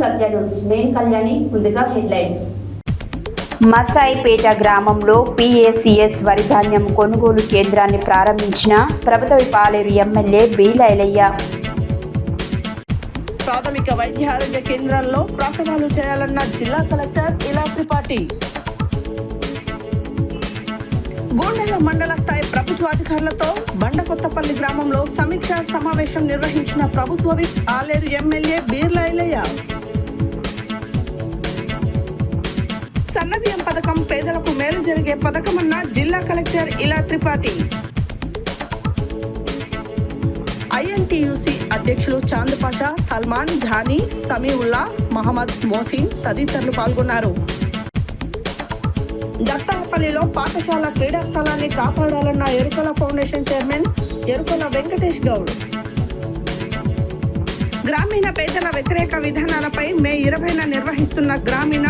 సత్య news నేను కళ్యాణి. ముందుగా headlines. Masaipeta గ్రామంలో పిఎసిఎస్ వరి ధాన్యం కొనుగోలు కేంద్రాన్ని ప్రారంభించిన ప్రభుత్వ పాలేరు ఎమ్మెల్యే బీలైలయ్య. ప్రాథమిక వైద్య ఆరోగ్య కేంద్రాల్లో ప్రసవాలు చేయాలన్న జిల్లా కలెక్టర్ ఇలా త్రిపాఠి. గోండెల మండల స్థాయి ప్రభుత్వ అధికారులతో బండకొత్తపల్లి గ్రామంలో సమీక్షా సమావేశం నిర్వహించిన ప్రభుత్వ విప్ ఆలేరు ఎమ్మెల్యే బీర్లైలయ్య. సన్నబియ్యం పథకం పేదలకు మేలు జరిగే పథకమన్న జిల్లా కలెక్టర్ ఇలా త్రిపాఠి. ఐఎన్టీయూసీ అధ్యక్షులు చాంద్ పాషా, సల్మాన్, ఝానీ, సమీవుల్లా, మహమ్మద్ మోసిన్ తదితరులు పాల్గొన్నారు. దత్తాపల్లిలో పాఠశాల క్రీడా స్థలాన్ని కాపాడాలన్న ఎరుకల ఫౌండేషన్ చైర్మన్ ఎరుకల వెంకటేష్ గౌడ్. గ్రామీణ పేదల వ్యతిరేక విధానాలపై మే 20న నిర్వహిస్తున్న గ్రామీణ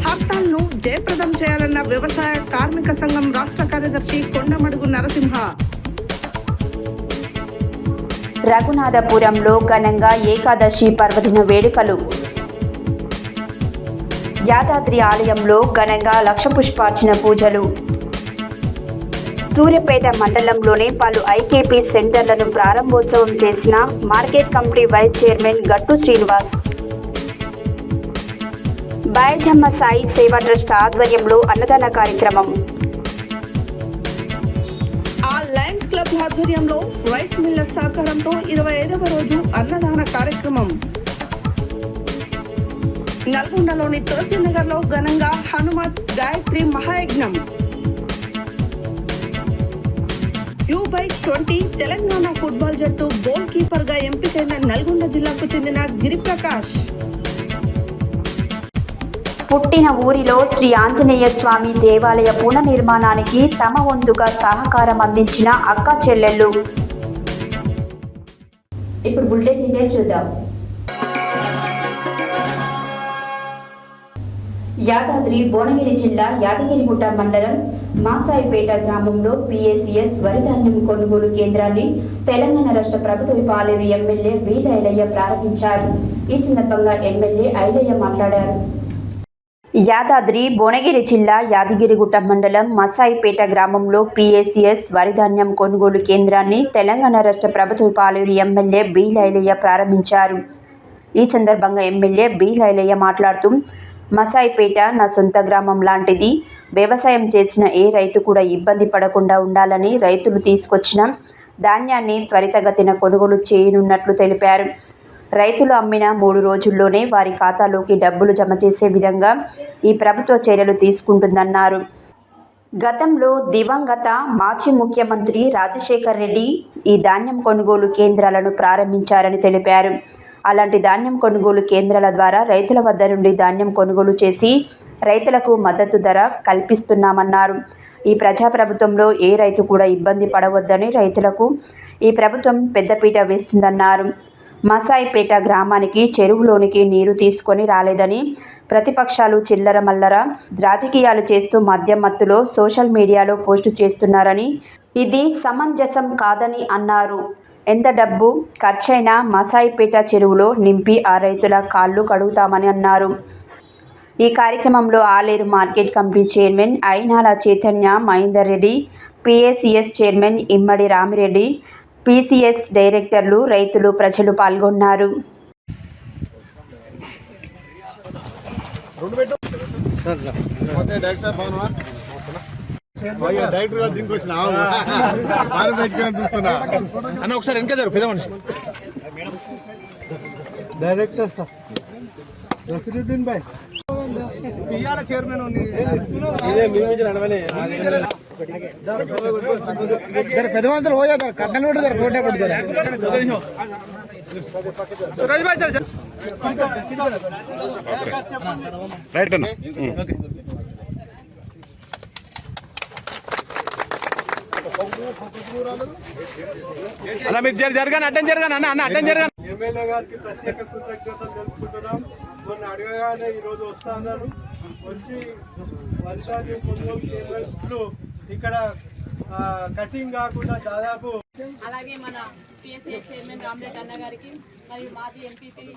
హర్తాల్ను జయప్రదం చేయాలన్న వ్యవసాయ కార్మిక సంఘం రాష్ట్ర కార్యదర్శి కొండమడుగు నరసింహ. రఘునాథపురంలో ఘనంగా ఏకాదశి పర్వదిన వేడుకలు. యాదాద్రి ఆలయంలో ఘనంగా లక్ష పుష్పార్చన పూజలు. సూర్యాపేట మండలంలోని పలు ఐకేపీ సెంటర్లను ప్రారంభోత్సవం చేసిన మార్కెట్ కమిటీ వైస్ చైర్మన్ గట్టు శ్రీనివాస్. బైజమ్మ సాయి సేవా ట్రస్ట్ ఆధ్వర్యంలో అన్నదాన కార్యక్రమం. ఆ లయన్స్ క్లబ్ ఆధ్వర్యంలో రైస్ మిల్లర్ సహకారంతో 25వ రోజు అన్నదాన కార్యక్రమం. నల్గొండలోని తులసినగర్ లో ఘనంగా హనుమత్ గాయత్రి మహాయజ్ఞం. U/20 తెలంగాణ ఫుట్బాల్ జట్టు గోల్ కీపర్ గా ఎంపికైన నల్గొండ జిల్లాకు చెందిన గిరిప్రకాష్. పుట్టిన ఊరిలో శ్రీ ఆంజనేయ స్వామి దేవాలయ పునర్నిర్మాణానికి తమ వంతుగా సహకారం అందించిన అక్క చెల్లెళ్ళు. ఇప్పుడు బుల్లెట్ డీటెయిల్స్ చూద్దాం. యాదాద్రి భువనగిరి జిల్లా యాదగిరిగుట్ట మండలం మాసాయిపేట గ్రామంలో పిఎసిఎస్ వరిధాన్యం కొనుగోలు కేంద్రాన్ని తెలంగాణ రాష్ట్ర ప్రభుత్వ పాలేరు ఎమ్మెల్యే బీలైలయ్య ప్రారంభించారు. ఈ సందర్భంగా ఎమ్మెల్యే ఐలయ్య మాట్లాడారు. యాదాద్రి భువనగిరి జిల్లా యాదగిరిగుట్ట మండలం మసాయిపేట గ్రామంలో పిఎసిఎస్ వరిధాన్యం కొనుగోలు కేంద్రాన్ని తెలంగాణ రాష్ట్ర ప్రభుత్వ పాలేరు ఎమ్మెల్యే బీలైలయ్య ప్రారంభించారు. ఈ సందర్భంగా ఎమ్మెల్యే బీలైలయ్య మాట్లాడుతూ, మసాయిపేట నా సొంత గ్రామం లాంటిది. వ్యవసాయం చేసిన ఏ రైతు కూడా ఇబ్బంది పడకుండా ఉండాలని రైతులు తీసుకొచ్చిన ధాన్యాన్ని త్వరితగతిన కొనుగోలు చేయనున్నట్లు తెలిపారు. రైతులు అమ్మిన 3 రోజుల్లోనే వారి ఖాతాలోకి డబ్బులు జమ చేసే విధంగా ఈ ప్రభుత్వ చర్యలు తీసుకుంటుందన్నారు. గతంలో దివంగత మాజీ ముఖ్యమంత్రి రాజశేఖర్ రెడ్డి ఈ ధాన్యం కొనుగోలు కేంద్రాలను ప్రారంభించారని తెలిపారు. అలాంటి ధాన్యం కొనుగోలు కేంద్రాల ద్వారా రైతుల వద్ద నుండి ధాన్యం కొనుగోలు చేసి రైతులకు మద్దతు ధర కల్పిస్తున్నామన్నారు. ఈ ప్రజాప్రభుత్వంలో ఏ రైతు కూడా ఇబ్బంది పడవద్దని రైతులకు ఈ ప్రభుత్వం పెద్దపీట వేస్తుందన్నారు. మసాయిపేట గ్రామానికి చెరువులోనికి నీరు తీసుకొని రాలేదని ప్రతిపక్షాలు చిల్లర మల్లర రాజకీయాలు చేస్తూ మద్యం మత్తులో సోషల్ మీడియాలో పోస్టు చేస్తున్నారని, ఇది సమంజసం కాదని అన్నారు. ఎంత డబ్బు ఖర్చైనా మసాయిపేట చెరువులో నింపి ఆ రైతుల కాళ్ళు కడుగుతామని అన్నారు. ఈ కార్యక్రమంలో Aleru market committee chairman Ainala Chaitanya Mahender Reddy, PACS chairman Immadi Ramireddy, PCS డైరెక్టర్లు, రైతులు, ప్రజలు పాల్గొన్నారు. ఒకసారి వెనక జరు పెద్ద మనిషి డైరెక్టర్ సార్ నసిరుద్దీన్ భాయ్ పియాల చైర్మన్ పెద్ద మనుషులు పోయారు కట్టలు పెడతారు కోటే పెడతారు సురేష్ భాయ్ రైట్ అన్న. అలా మీరు జరగాను అడ్డం జరగాను అన్న అడ్డం జరగాను. ఎమ్మెల్యే గారికి ప్రత్యేక కృతజ్ఞతలు తెలుపుకుంటున్నాం. మొన్న అడగగానే ఈరోజు వస్తా అన్నారు. వచ్చి వరిధాన్యం కొనుగోలు కేంద్రాలు ఇక్కడ కటింగ్ కాకుండా దాదాపు అలాగే మన పిఎస్ఏ చైర్మన్ రామరెడ్డి అన్న గారికి మరియు మాజీ ఎంపీపీ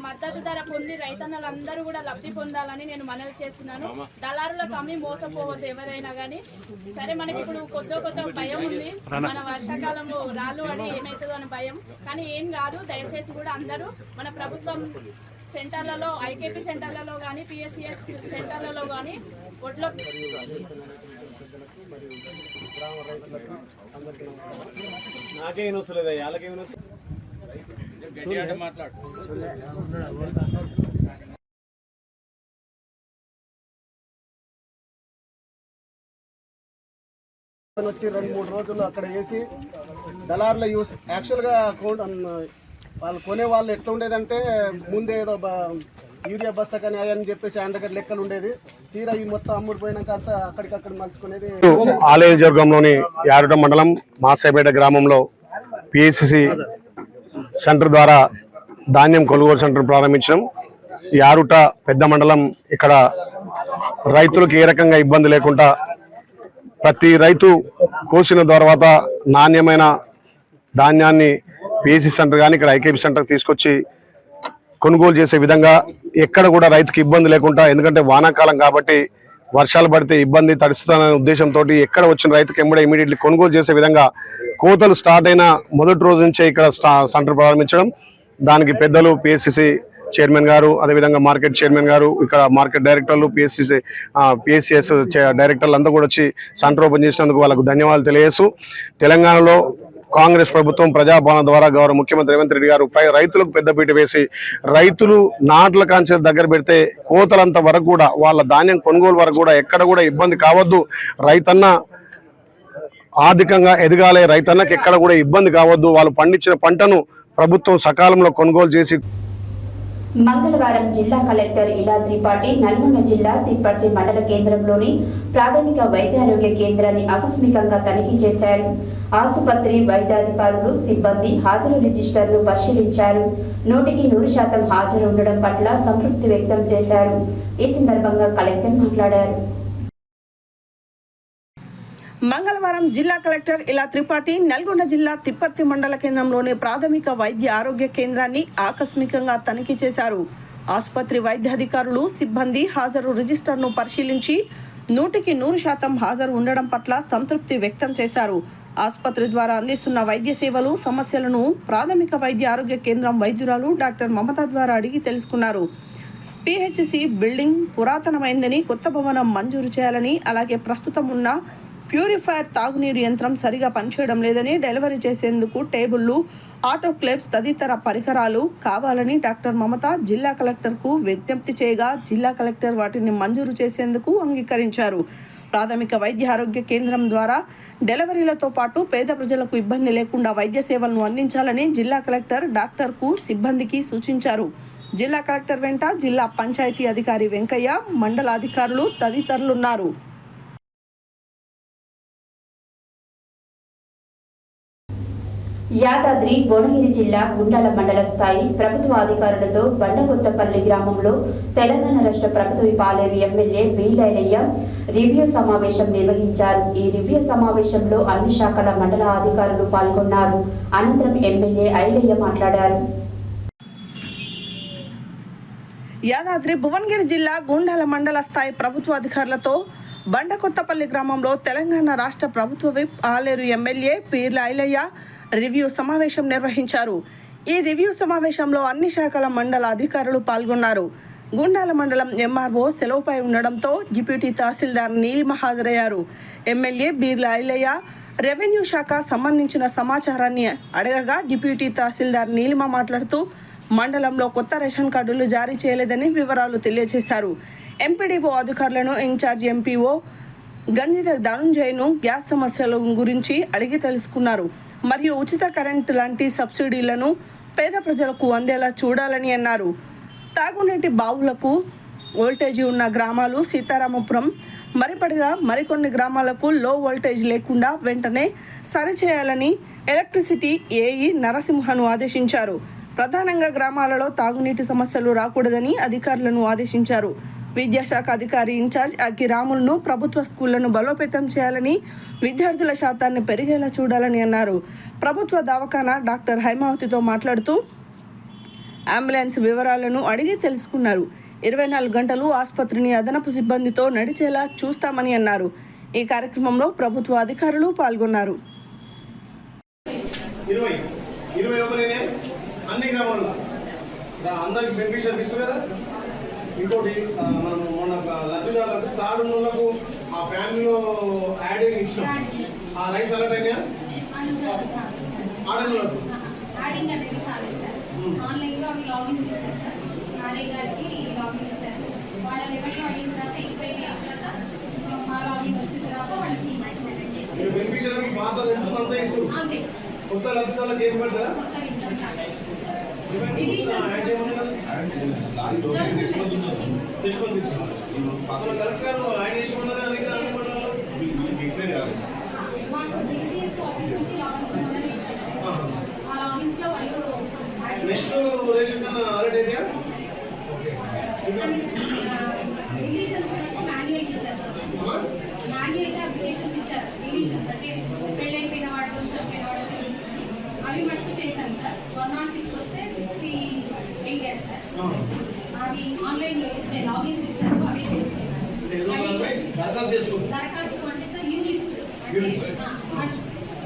మద్దతు ధర పొంది రైతన్నలందరూ కూడా లబ్ధి పొందాలని నేను మనవి చేస్తున్నాను. దళారులకు అమ్మి మోసపోవద్దు ఎవరైనా కానీ. సరే, మనకి ఇప్పుడు కొత్త భయం ఉంది, మన వర్షాకాలంలో రాళ్ళు అడి ఏమవుతుందో అని భయం. కానీ ఏం కాదు, దయచేసి కూడా అందరూ మన ప్రభుత్వం సెంటర్లలో, ఐకేపీ సెంటర్లలో కానీ, పిఎస్సిఎస్ సెంటర్లలో కానీ ఒడ్ల నాకేం వస్తలేదు, వాళ్ళకేం వస్తుంది. వచ్చి 2-3 రోజులు అక్కడ వేసి దళారుల యూస్ యాక్చువల్గా వాళ్ళు కొనే వాళ్ళు ఎట్లా ఉండేదంటే ముందే ఏదో యూరియా బస్తా కానీ అని చెప్పేసి ఆయన దగ్గర లెక్కలు ఉండేది. తీరా ఈ మొత్తం అమ్ముడిపోయినాక అంతా అక్కడికక్కడ మలుచుకునేది. ఆలయ వర్గంలోని యారుట మండలం మాసాయిపేట గ్రామంలో పిఎస్సిసి సెంటర్ ద్వారా ధాన్యం కొనుగోలు సెంటర్ ప్రారంభించడం. యారుట పెద్ద మండలం. ఇక్కడ రైతులకు ఏ రకంగా ఇబ్బంది లేకుండా ప్రతి రైతు కోసిన తర్వాత నాణ్యమైన ధాన్యాన్ని పిఎస్సి సెంటర్ కానీ ఇక్కడ ఐకేపీ సెంటర్ తీసుకొచ్చి కొనుగోలు చేసే విధంగా ఎక్కడ కూడా రైతుకి ఇబ్బంది లేకుండా, ఎందుకంటే వానాకాలం కాబట్టి వర్షాలు పడితే ఇబ్బంది తడుస్తుందనే ఉద్దేశంతో ఎక్కడ వచ్చిన రైతుకి ఎంబడే ఇమీడియట్లీ కొనుగోలు చేసే విధంగా కోతలు స్టార్ట్ అయిన మొదటి రోజు నుంచే ఇక్కడ సెంటర్ ప్రారంభించడం. దానికి పెద్దలు పిఎస్సిసి చైర్మన్ గారు, అదేవిధంగా మార్కెట్ చైర్మన్ గారు, ఇక్కడ మార్కెట్ డైరెక్టర్లు, పిఎస్సిఎస్ డైరెక్టర్లు అంతా కూడా వచ్చి సెంటర్ ఓపెన్ చేసినందుకు వాళ్ళకు ధన్యవాదాలు తెలియజేస్తూ, తెలంగాణలో కాంగ్రెస్ ప్రభుత్వం ప్రజాపాలన ద్వారా గౌరవ ముఖ్యమంత్రి రేవంత్ రెడ్డి గారు రైతులకు పెద్దపీట వేసి రైతులు నాట్ల కాంచె దగ్గర పెడితే కోతలంత వరకు కూడా వాళ్ళ ధాన్యం కొనుగోలు వరకు కూడా ఎక్కడ కూడా ఇబ్బంది కావద్దు, రైతన్న ఆర్థికంగా ఎదగాలి, రైతన్నకి ఎక్కడ కూడా ఇబ్బంది కావద్దు, వాళ్ళు పండించిన పంటను ప్రభుత్వం సకాలంలో కొనుగోలు చేసి. మంగళవారం జిల్లా కలెక్టర్ ఇలా త్రిపాఠి నల్గొండ జిల్లా తిప్పర్తి మండల కేంద్రంలోని ప్రాథమిక వైద్యారోగ్య కేంద్రాన్ని ఆకస్మికంగా తనిఖీ చేశారు. ఆసుపత్రి వైద్యాధికారులు, సిబ్బంది హాజరు రిజిస్టర్ను పరిశీలించారు. 100% హాజరు ఉండడం పట్ల సంతృప్తి వ్యక్తం చేశారు. ఈ సందర్భంగా కలెక్టర్ మాట్లాడారు. మంగళవారం జిల్లా కలెక్టర్ ఇలా త్రిపాఠి నల్గొండ జిల్లా తిప్పర్తి మండల కేంద్రంలోని ప్రాథమిక వైద్య ఆరోగ్య కేంద్రాన్ని ఆకస్మికంగా తనిఖీ చేశారు. ఆసుపత్రి వైద్యాధికారులు, సిబ్బంది హాజరు రిజిస్టర్ను పరిశీలించి 100% హాజరు ఉండడం పట్ల సంతృప్తి వ్యక్తం చేశారు. ఆసుపత్రి ద్వారా అందిస్తున్న వైద్య సేవలు, సమస్యలను ప్రాథమిక వైద్య ఆరోగ్య కేంద్రం వైద్యురాలు డాక్టర్ మమత ద్వారా అడిగి తెలుసుకున్నారు. పిహెచ్సి బిల్డింగ్ పురాతనమైందని కొత్త భవనం మంజూరు చేయాలని, అలాగే ప్రస్తుతం ఉన్న ప్యూరిఫైర్ తాగునీరు యంత్రం సరిగా పనిచేయడం లేదని, డెలివరీ చేసేందుకు టేబుళ్లు, ఆటోక్లేవ్స్ తదితర పరికరాలు కావాలని డాక్టర్ మమత జిల్లా కలెక్టర్కు విజ్ఞప్తి చేయగా జిల్లా కలెక్టర్ వాటిని మంజూరు చేసేందుకు అంగీకరించారు. ప్రాథమిక వైద్య ఆరోగ్య కేంద్రం ద్వారా డెలివరీలతో పాటు పేద ప్రజలకు ఇబ్బంది లేకుండా వైద్య సేవలను అందించాలని జిల్లా కలెక్టర్ డాక్టర్కు, సిబ్బందికి సూచించారు. జిల్లా కలెక్టర్ వెంట జిల్లా పంచాయతీ అధికారి వెంకయ్య, మండల అధికారులు తదితరులున్నారు. యాదాద్రి భువనగిరి జిల్లా గుండాల మండల స్థాయి ప్రభుత్వ అధికారులతో బండకొత్తపల్లి గ్రామంలో తెలంగాణ రాష్ట్ర ప్రభుత్వ పాలేరు ఎమ్మెల్యే వీలైలయ్య రివ్యూ సమావేశం నిర్వహించారు. ఈ రివ్యూ సమావేశంలో అన్ని శాఖల మండల అధికారులు పాల్గొన్నారు. అనంతరం ఎమ్మెల్యే ఐలయ్య మాట్లాడారు. యాదాద్రి భువనగిరి జిల్లా గుండాల మండల స్థాయి ప్రభుత్వ అధికారులతో బండకొత్తపల్లి గ్రామంలో తెలంగాణ రాష్ట్ర ప్రభుత్వ విప్ ఆలేరు ఎమ్మెల్యే పీర్ల ఐలయ్య రివ్యూ సమావేశం నిర్వహించారు. ఈ రివ్యూ సమావేశంలో అన్ని శాఖల మండల అధికారులు పాల్గొన్నారు. గుండాల మండలం ఎంఆర్ఓ సెలవుపై ఉండడంతో డిప్యూటీ తహసీల్దార్ నీలిమ హాజరయ్యారు. ఎమ్మెల్యే బీర్ల ఐలయ్య రెవెన్యూ శాఖ సంబంధించిన సమాచారాన్ని అడగగా డిప్యూటీ తహసీల్దార్ నీలిమ మాట్లాడుతూ మండలంలో కొత్త రేషన్ కార్డులు జారీ చేయలేదని వివరాలు తెలియజేశారు. ఎంపీడీఓ అధికారులను ఇన్ఛార్జ్ ఎంపీఓ గంజిత ధనుంజయ్ను గ్యాస్ సమస్యల గురించి అడిగి తెలుసుకున్నారు. మరియు ఉచిత కరెంటు లాంటి సబ్సిడీలను పేద ప్రజలకు అందేలా చూడాలని అన్నారు. తాగునీటి బావులకు వోల్టేజీ ఉన్న గ్రామాలు సీతారామపురం, మరిపడిగా మరికొన్ని గ్రామాలకు లో వోల్టేజ్ లేకుండా వెంటనే సరిచేయాలని ఎలక్ట్రిసిటీ ఏఈ నరసింహను ఆదేశించారు. ప్రధానంగా గ్రామాలలో తాగునీటి సమస్యలు రాకూడదని అధికారులను ఆదేశించారు. విద్యాశాఖ అధికారి ఇన్ఛార్జ్ అగ్గి రాములను ప్రభుత్వ స్కూళ్లను బలోపేతం చేయాలని, విద్యార్థుల శాతాన్ని పెరిగేలా చూడాలని అన్నారు. ప్రభుత్వ దవాఖానా డాక్టర్ హైమావతితో మాట్లాడుతూ అంబులెన్స్ వివరాలను అడిగి తెలుసుకున్నారు. 24 గంటలు ఆసుపత్రిని అదనపు సిబ్బందితో నడిచేలా చూస్తామని అన్నారు. ఈ కార్యక్రమంలో ప్రభుత్వ అధికారులు పాల్గొన్నారు. 20 అన్ని గ్రామాల్లో అందరికి బెనిఫిషియల్ ఇస్తారు కదా. ఇంకోటి మనం మొన్న లబ్ధిదారులకు కార్డు ఉన్నోళ్ళకు ఆ ఫ్యామిలీలో యాడ్ ఇచ్చినాం. ఆ రైస్ అలర్ట్ అయినా ఆడనులకు యాడింగ్ అనేది కాలేదు సార్. ఆన్లైన్లో అవి లాగిన్స్ ఇచ్చారు సార్. ఆర్ఐ గారికి లాగిన్ ఇచ్చారు. వాళ్ళ లెవెల్లో అయిన తర్వాత ఎంక్వైరీ అయ్యాక మా లాగిన్ వచ్చిన తర్వాత వాళ్ళకి బెనిఫిషియల్ పాత అంతా ఇస్తారు. అంతే కొత్త లబ్ధిదారులకు ఏం పడుతుందా? కొత్త ఇంట్లో స్టార్ట్ అయ్యింది. తెచ్చుకొని కరెక్ట్ గారు యాడ్ చేసి మాకు డిసిఎస్ ఆఫీస్ నుంచి లాగిన్స్ అనేది ఇచ్చారు సార్. ఆ లాగిన్స్లో వాళ్ళు నెక్స్ట్ రేషన్ అలర్ట్ అయితే రిలేషన్స్ మాన్యువల్ ఇచ్చారు సార్. మాన్యువల్గా అప్లికేషన్స్ ఇచ్చారు. రిలేషన్స్ అంటే పెళ్ళైపోయిన వాడు చనిపోయిన వాడు అవి మటుకు చేశాను సార్. 106 వస్తే 68 సార్. అవి ఆన్లైన్లో లాగిన్స్ ఇచ్చారు. అవి చేస్తాను. దరఖాస్తు అంటే సార్ యూనిట్స్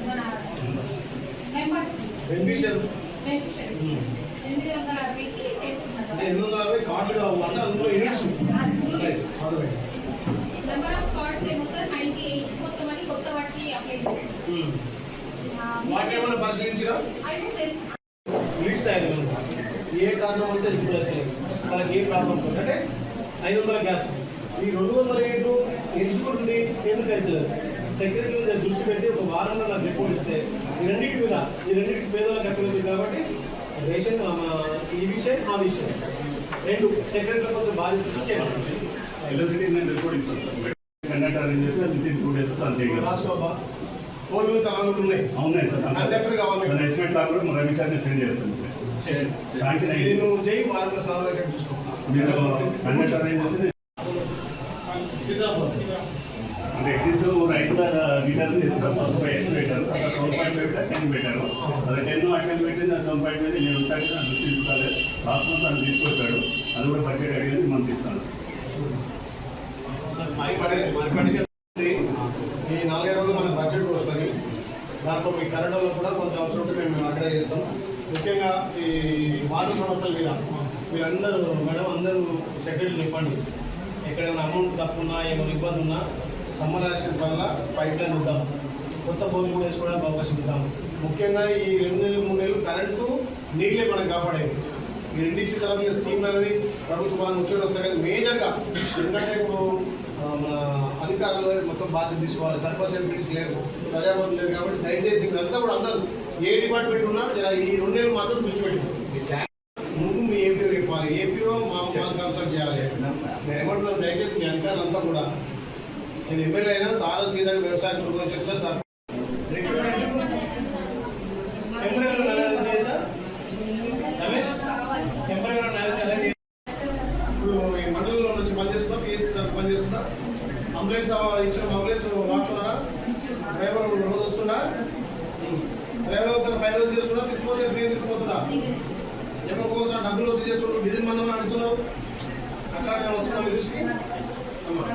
మన మెంబర్స్ బెనిఫిషరీస్ 860కి చేసుకున్నారు సార్. 860 నెంబర్ ఆఫ్ కార్డ్స్ ఏమో సార్ 98 కోసం అని కొత్త వాటికి అప్లై చేశారు. వాటిని ఏమైనా పరిశీలించినా అవి చేస్తాను. లిస్ట్ అయ్యారు. ఏ కారణం అంటే వాళ్ళకి ఏ ప్రాబ్లం అంటే 500 గ్యాస్ ఈ 207 ఎంచుకుంటుంది ఎందుకు అవుతుంది? సెక్రటరీ దృష్టి పెట్టి ఒక వారంలో నాకు రిపోర్ట్ ఇస్తే ఈ రెండింటికి పేదలకు అక్కర్లేదు కాబట్టి రేషన్ ఈ విషయం ఆ విషయం రెండు సెక్రటరీ కొంచెం బాధ్యత చేయాలి. ఎలక్ట్రిసిటీ నేను రిపోర్ట్ ఇస్తాను సార్. కండక్టర్ అరేంజ్ చేస్తే అది 2 days అంతే. రాసుకోబా పోలు తలలు ఉన్నాయి. అవునాయి సార్. కండక్టర్ కావాలి. ఎస్టిమేట్ కాకుండా మన రమేష్ సెండ్ చేస్తాను. శాంక్షన్ అయ్యింది. నేను జై వారంలో సాల్వ్ అయ్యేటట్టు చూసుకో. మీరు కండక్టర్ అరేంజ్ చేస్తే అంటే ఎగ్జిస్ట్ రైతుల లీటర్ని తెచ్చారు. ఫస్ట్ 5 పెట్టారు, అక్కడ 7.5 10 పెట్టారు. అది 10 అట్లా పెట్టింది. 7.5 నేను వచ్చాక దృష్టి చూడాలి. లాస్ట్ మంత్ అది తీసుకొచ్చాడు. అది కూడా బడ్జెట్ అడిగింది మనకి ఇస్తాను. ఈ 4 రోజులు మన బడ్జెట్ వస్తుంది. దాంట్లో మీ కరెంట్లో కూడా కొంచెం అవసరం ఉంటే మేము అక్కడ చేస్తాం. ముఖ్యంగా ఈ వాటర్ సమస్యల మీద మీరందరూ మేడం అందరూ సెక్రటరీలు ఇవ్వండి. ఎక్కడైనా అమౌంట్ తప్పున్నా ఏమైనా ఇబ్బంది ఉన్నా సమ్మర్ యాక్షన్ వల్ల పైప్ లైన్ ఇద్దాం, కొత్త బోర్లు కూడా వేసుకోవడానికి అవకాశం ఇద్దాం. ముఖ్యంగా ఈ 2 నెలలు 3 నెలలు కరెంటు నీళ్ళే మనకు కాపాడేది. ఈ 2 ఇచ్చిన తర్వాత స్కీమ్ అనేది ప్రభుత్వాన్ని వచ్చేది వస్తాయి. కానీ మేజర్గా ఎందుకంటే ఇప్పుడు మన అధికారులు మొత్తం బాధ్యత తీసుకోవాలి. సర్పంచ్ ఎంపీటీస్ లేరు, ప్రజాపతి లేరు. కాబట్టి దయచేసి మీరంతా కూడా అందరూ ఏ డిపార్ట్మెంట్ ఉన్నా ఈ 2 నెలలు మాత్రం దృష్టి పెట్టింది. ముందు మీ ఏపీఓ చెప్పాలి, ఏపీఓ మా కన్సల్ట్ చేయాలి. నేను ఏమంటున్నాను, దయచేసి మీ అధికారులంతా కూడా నేను ఎమ్మెల్యే అయినా సాదా సీదాగా వ్యవసాయ కుటుంబం చెప్తాను సార్. ఇప్పుడు ఈ మండలంలో వచ్చి పనిచేస్తుందా, పిఎస్సీ సార్ పనిచేస్తుందా? అంబులెన్స్ ఇచ్చిన అంబులెన్స్ వాడుతున్నారా? డ్రైవర్ రోజు వస్తుందా? డ్రైవర్ అవుతున్నా 5 రోజులు చేస్తున్నా, తీసుకుపోతే ఫ్రీ తీసుకుపోతుందా? ఏమోపోతున్నా డబ్బులు వసూలు చేస్తున్నారు, డీజిల్ మందం అడుగుతున్నారు. అట్లా నేను వస్తున్నా మీ దృష్టికి అమ్మా.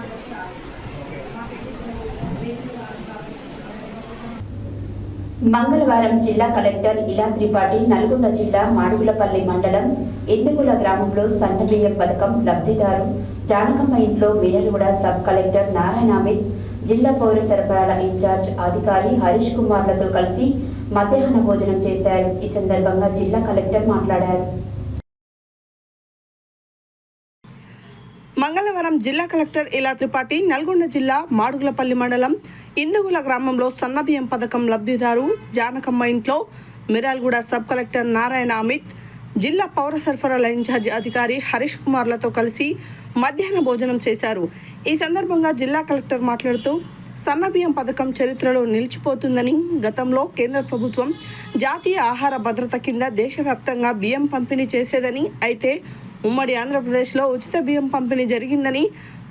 మంగళవారం జిల్లా కలెక్టర్ ఇలా త్రిపాఠి నల్గొండ జిల్లా మాడుగులపల్లి మండలం ఇందుగుల గ్రామంలో సన్నబియ్యం పథకం లబ్ధిదారు జానకమ్మ ఇంట్లో మిర్యాలగూడ సబ్ కలెక్టర్ నారాయణ అమిత్, జిల్లా పౌర సరఫరాల ఇన్ఛార్జ్ అధికారి హరీష్ కుమార్లతో కలిసి మధ్యాహ్న భోజనం చేశారు. ఈ సందర్భంగా జిల్లా కలెక్టర్ మాట్లాడారు. మంగళవారం జిల్లా కలెక్టర్ ఇలా త్రిపాఠి నల్గొండ జిల్లా మాడుగులపల్లి మండలం ఇందుగుల గ్రామంలో సన్నబియ్యం పథకం లబ్ధిదారు జానకమ్మ ఇంట్లో మిర్యాలగూడ సబ్ కలెక్టర్ నారాయణ అమిత్, జిల్లా పౌర సరఫరాల ఇన్ఛార్జ్ అధికారి హరీష్ కుమార్లతో కలిసి మధ్యాహ్న భోజనం చేశారు. ఈ సందర్భంగా జిల్లా కలెక్టర్ మాట్లాడుతూ సన్నబియ్యం పథకం చరిత్రలో నిలిచిపోతుందని, గతంలో కేంద్ర ప్రభుత్వం జాతీయ ఆహార భద్రత కింద దేశవ్యాప్తంగా బియ్యం పంపిణీ చేసేదని, అయితే ఉమ్మడి ఆంధ్రప్రదేశ్లో ఉచిత బియ్యం పంపిణీ జరిగిందని,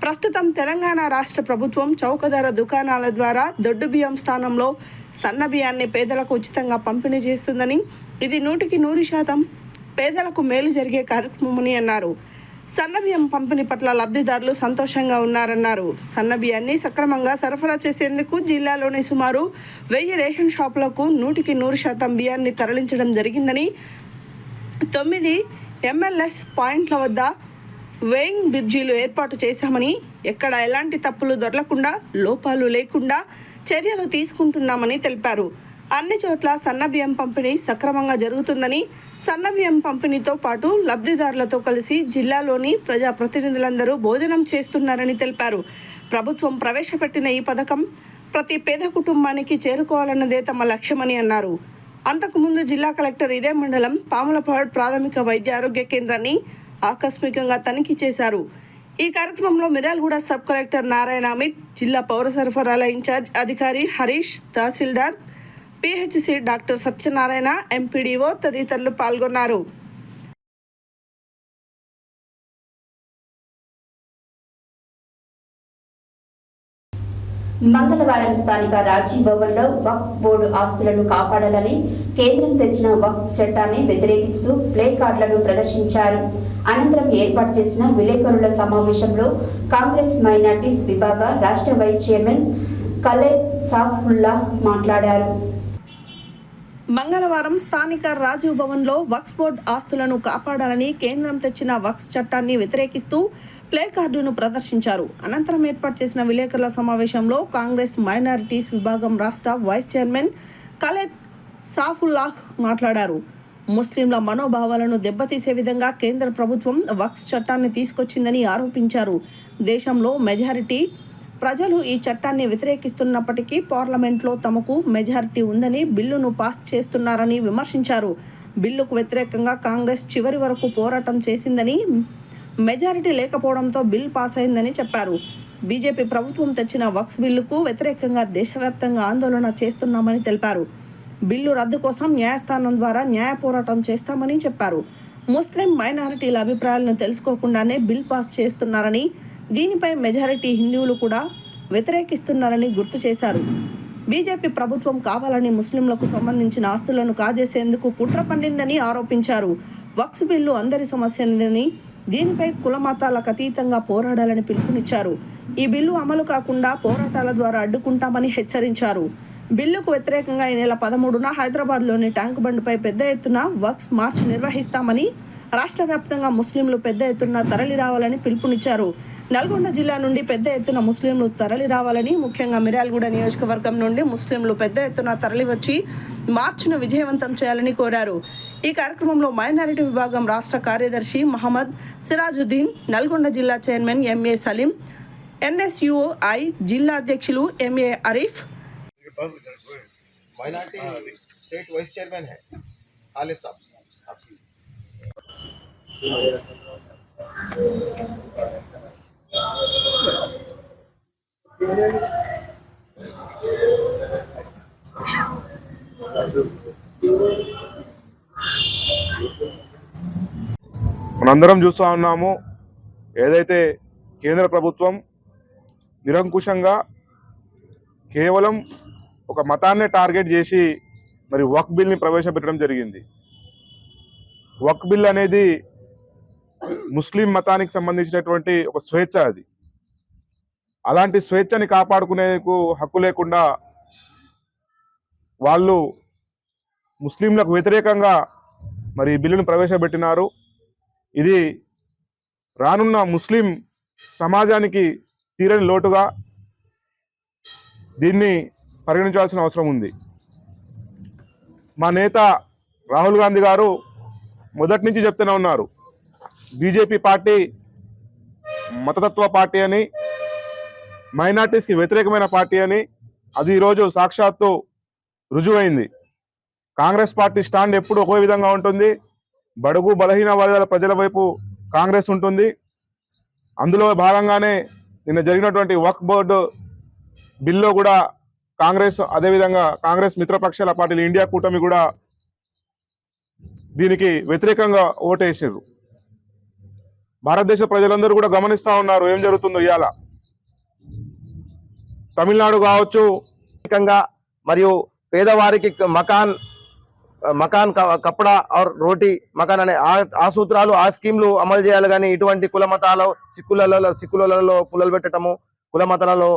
ప్రస్తుతం తెలంగాణ రాష్ట్ర ప్రభుత్వం చౌకధర దుకాణాల ద్వారా దొడ్డు బియ్యం స్థానంలో సన్న బియ్యాన్ని పేదలకు ఉచితంగా పంపిణీ చేస్తుందని, ఇది 100% పేదలకు మేలు జరిగే కార్యక్రమమని అన్నారు. సన్నబియ్యం పంపిణీ పట్ల లబ్ధిదారులు సంతోషంగా ఉన్నారన్నారు. సన్నబియ్యాన్ని సక్రమంగా సరఫరా చేసేందుకు జిల్లాలోని సుమారు 1000 రేషన్ షాపులకు 100% బియ్యాన్ని తరలించడం జరిగిందని, 9 MLS పాయింట్ల వద్ద వేయింగ్ బ్రిడ్జీలు ఏర్పాటు చేశామని, ఎక్కడ ఎలాంటి తప్పులు దొరలకుండా లోపాలు లేకుండా చర్యలు తీసుకుంటున్నామని తెలిపారు. అన్ని చోట్ల సన్నబియ్యం పంపిణీ సక్రమంగా జరుగుతుందని, సన్నబియ్యం పంపిణీతో పాటు లబ్ధిదారులతో కలిసి జిల్లాలోని ప్రజాప్రతినిధులందరూ భోజనం చేస్తున్నారని తెలిపారు. ప్రభుత్వం ప్రవేశపెట్టిన ఈ పథకం ప్రతి పేద కుటుంబానికి చేరుకోవాలన్నదే తమ లక్ష్యమని అన్నారు. అంతకుముందు జిల్లా కలెక్టర్ ఇదే మండలం పాములపాడు ప్రాథమిక వైద్య ఆరోగ్య కేంద్రాన్ని ఆకస్మికంగా తనిఖీ చేశారు. ఈ కార్యక్రమంలో మిర్యాలగూడ సబ్ కలెక్టర్ నారాయణ అమిత్, జిల్లా పౌర సరఫరాల ఇన్ఛార్జ్ అధికారి హరీష్, తహసీల్దార్, పిహెచ్సి డాక్టర్ సత్యనారాయణ, ఎంపీడీఓ తదితరులు పాల్గొన్నారు. మంగళవారం స్థానిక రాజీవ్ భవన్లో వక్ఫ్ బోర్డు ఆస్తులను కాపాడాలని కేంద్రం తెచ్చిన వక్ఫ్ చట్టాన్ని వ్యతిరేకిస్తూ ప్లే కార్డులను ప్రదర్శించారు. అనంతరం ఏర్పాటు చేసిన విలేకరుల సమావేశంలో కాంగ్రెస్ మైనార్టీస్ విభాగ రాష్ట్ర వైస్ చైర్మన్ ఖలీద్ సాఫుల్లా మాట్లాడారు. మంగళవారం స్థానిక రాజీవ్ భవన్లో వక్ఫ్ బోర్డు ఆస్తులను కాపాడాలని కేంద్రం తెచ్చిన వక్ఫ్ చట్టాన్ని వ్యతిరేకిస్తూ ప్లే కార్డును ప్రదర్శించారు. అనంతరం ఏర్పాటు చేసిన విలేకరుల సమావేశంలో కాంగ్రెస్ మైనారిటీస్ విభాగం రాష్ట్ర వైస్ చైర్మన్ ఖలీద్ సాఫుల్లాహ్ మాట్లాడారు. ముస్లింల మనోభావాలను దెబ్బతీసే విధంగా కేంద్ర ప్రభుత్వం వక్ఫ్ చట్టాన్ని తీసుకొచ్చిందని ఆరోపించారు. దేశంలో మెజారిటీ ప్రజలు ఈ చట్టాన్ని వ్యతిరేకిస్తున్నప్పటికీ పార్లమెంట్లో తమకు మెజారిటీ ఉందని బిల్లును పాస్ చేస్తున్నారని విమర్శించారు. బిల్లుకు వ్యతిరేకంగా కాంగ్రెస్ చివరి వరకు పోరాటం చేసిందని, మెజారిటీ లేకపోవడంతో బిల్ పాస్ అయిందని చెప్పారు. బీజేపీ ప్రభుత్వం తెచ్చిన వక్ఫ్ బిల్లుకు వ్యతిరేకంగా దేశవ్యాప్తంగా ఆందోళన చేస్తున్నామని తెలిపారు. బిల్లు రద్దు కోసం న్యాయస్థానం ద్వారా న్యాయ పోరాటం చేస్తామని చెప్పారు. ముస్లిం మైనారిటీల అభిప్రాయాలను తెలుసుకోకుండానే బిల్ పాస్ చేస్తున్నారని, దీనిపై మెజారిటీ హిందువులు కూడా వ్యతిరేకిస్తున్నారని గుర్తు చేశారు. బీజేపీ ప్రభుత్వం కావాలని ముస్లింలకు సంబంధించిన ఆస్తులను కాజేసేందుకు కుట్ర పన్నిందని ఆరోపించారు. వక్ఫ్ బిల్లు అందరి సమస్యని, దీనిపై కుల మతాలకు అతీతంగా పోరాడాలని పిలుపునిచ్చారు. ఈ బిల్లు అమలు కాకుండా పోరాటాల ద్వారా అడ్డుకుంటామని హెచ్చరించారు. బిల్లుకు వ్యతిరేకంగా ఈ నెల 13న హైదరాబాద్లోని ట్యాంక్ బండ్పై పెద్ద ఎత్తున వక్ఫ్ మార్చ్ నిర్వహిస్తామని, రాష్ట్ర వ్యాప్తంగా ముస్లింలు పెద్ద ఎత్తున తరలి రావాలని పిలుపునిచ్చారు. నల్గొండ జిల్లా నుండి పెద్ద ఎత్తున ముస్లింలు తరలి రావాలని, ముఖ్యంగా మిర్యాలగూడ నియోజకవర్గం నుండి ముస్లింలు పెద్ద ఎత్తున తరలివచ్చి మార్చ్ను విజయవంతం చేయాలని కోరారు. ఈ కార్యక్రమంలో మైనారిటీ విభాగం రాష్ట్ర కార్యదర్శి మహమ్మద్ సిరాజుద్దీన్, నల్గొండ జిల్లా చైర్మన్ ఎంఏ సలీం, NSUI జిల్లా అధ్యక్షులు MA Arif, minority state wise chairman है खालिद साहब। మనందరం చూస్తూ ఉన్నాము, ఏదైతే కేంద్ర ప్రభుత్వం నిరంకుశంగా కేవలం ఒక మతాన్నే టార్గెట్ చేసి మరి వక్ఫ్ బిల్ని ప్రవేశపెట్టడం జరిగింది. వక్ఫ్ బిల్ అనేది ముస్లిం మతానికి సంబంధించినటువంటి ఒక స్వేచ్ఛ. అది అలాంటి స్వేచ్ఛని కాపాడుకునేందుకు హక్కు లేకుండా వాళ్ళు ముస్లింలకు వ్యతిరేకంగా మరి ఈ బిల్లును ప్రవేశపెట్టినారు. ఇది రానున్న ముస్లిం సమాజానికి తీరని లోటుగా దీన్ని పరిగణించాల్సిన అవసరం ఉంది. మా నేత రాహుల్ గాంధీ గారు మొదటి నుంచి చెప్తూనే ఉన్నారు, బీజేపీ పార్టీ మతతత్వ పార్టీ అని, మైనార్టీస్కి వ్యతిరేకమైన పార్టీ అని. అది ఈరోజు సాక్షాత్తు రుజువైంది. కాంగ్రెస్ పార్టీ స్టాండ్ ఎప్పుడు ఒకే విధంగా ఉంటుంది. బడుగు బలహీన వర్గాల ప్రజల వైపు కాంగ్రెస్ ఉంటుంది. అందులో భాగంగానే నిన్న జరిగినటువంటి వక్ఫ్ బోర్డు బిల్లో కూడా కాంగ్రెస్, అదేవిధంగా కాంగ్రెస్ మిత్రపక్షాల పార్టీలు ఇండియా కూటమి కూడా దీనికి వ్యతిరేకంగా ఓటేసారు. భారతదేశ ప్రజలందరూ కూడా గమనిస్తూ ఉన్నారు ఏం జరుగుతుందో. ఇవాళ తమిళనాడు కావచ్చు, మరియు పేదవారికి మకాన్ మకాన్ కప్పడా ఆర్ రోటీ మకాన్ అనే ఆ సూత్రాలు ఆ స్కీమ్లు అమలు చేయాలి. కానీ ఇటువంటి కుల మతాల సిక్కులలో పుల్లలు పెట్టడము, కుల మతాలలో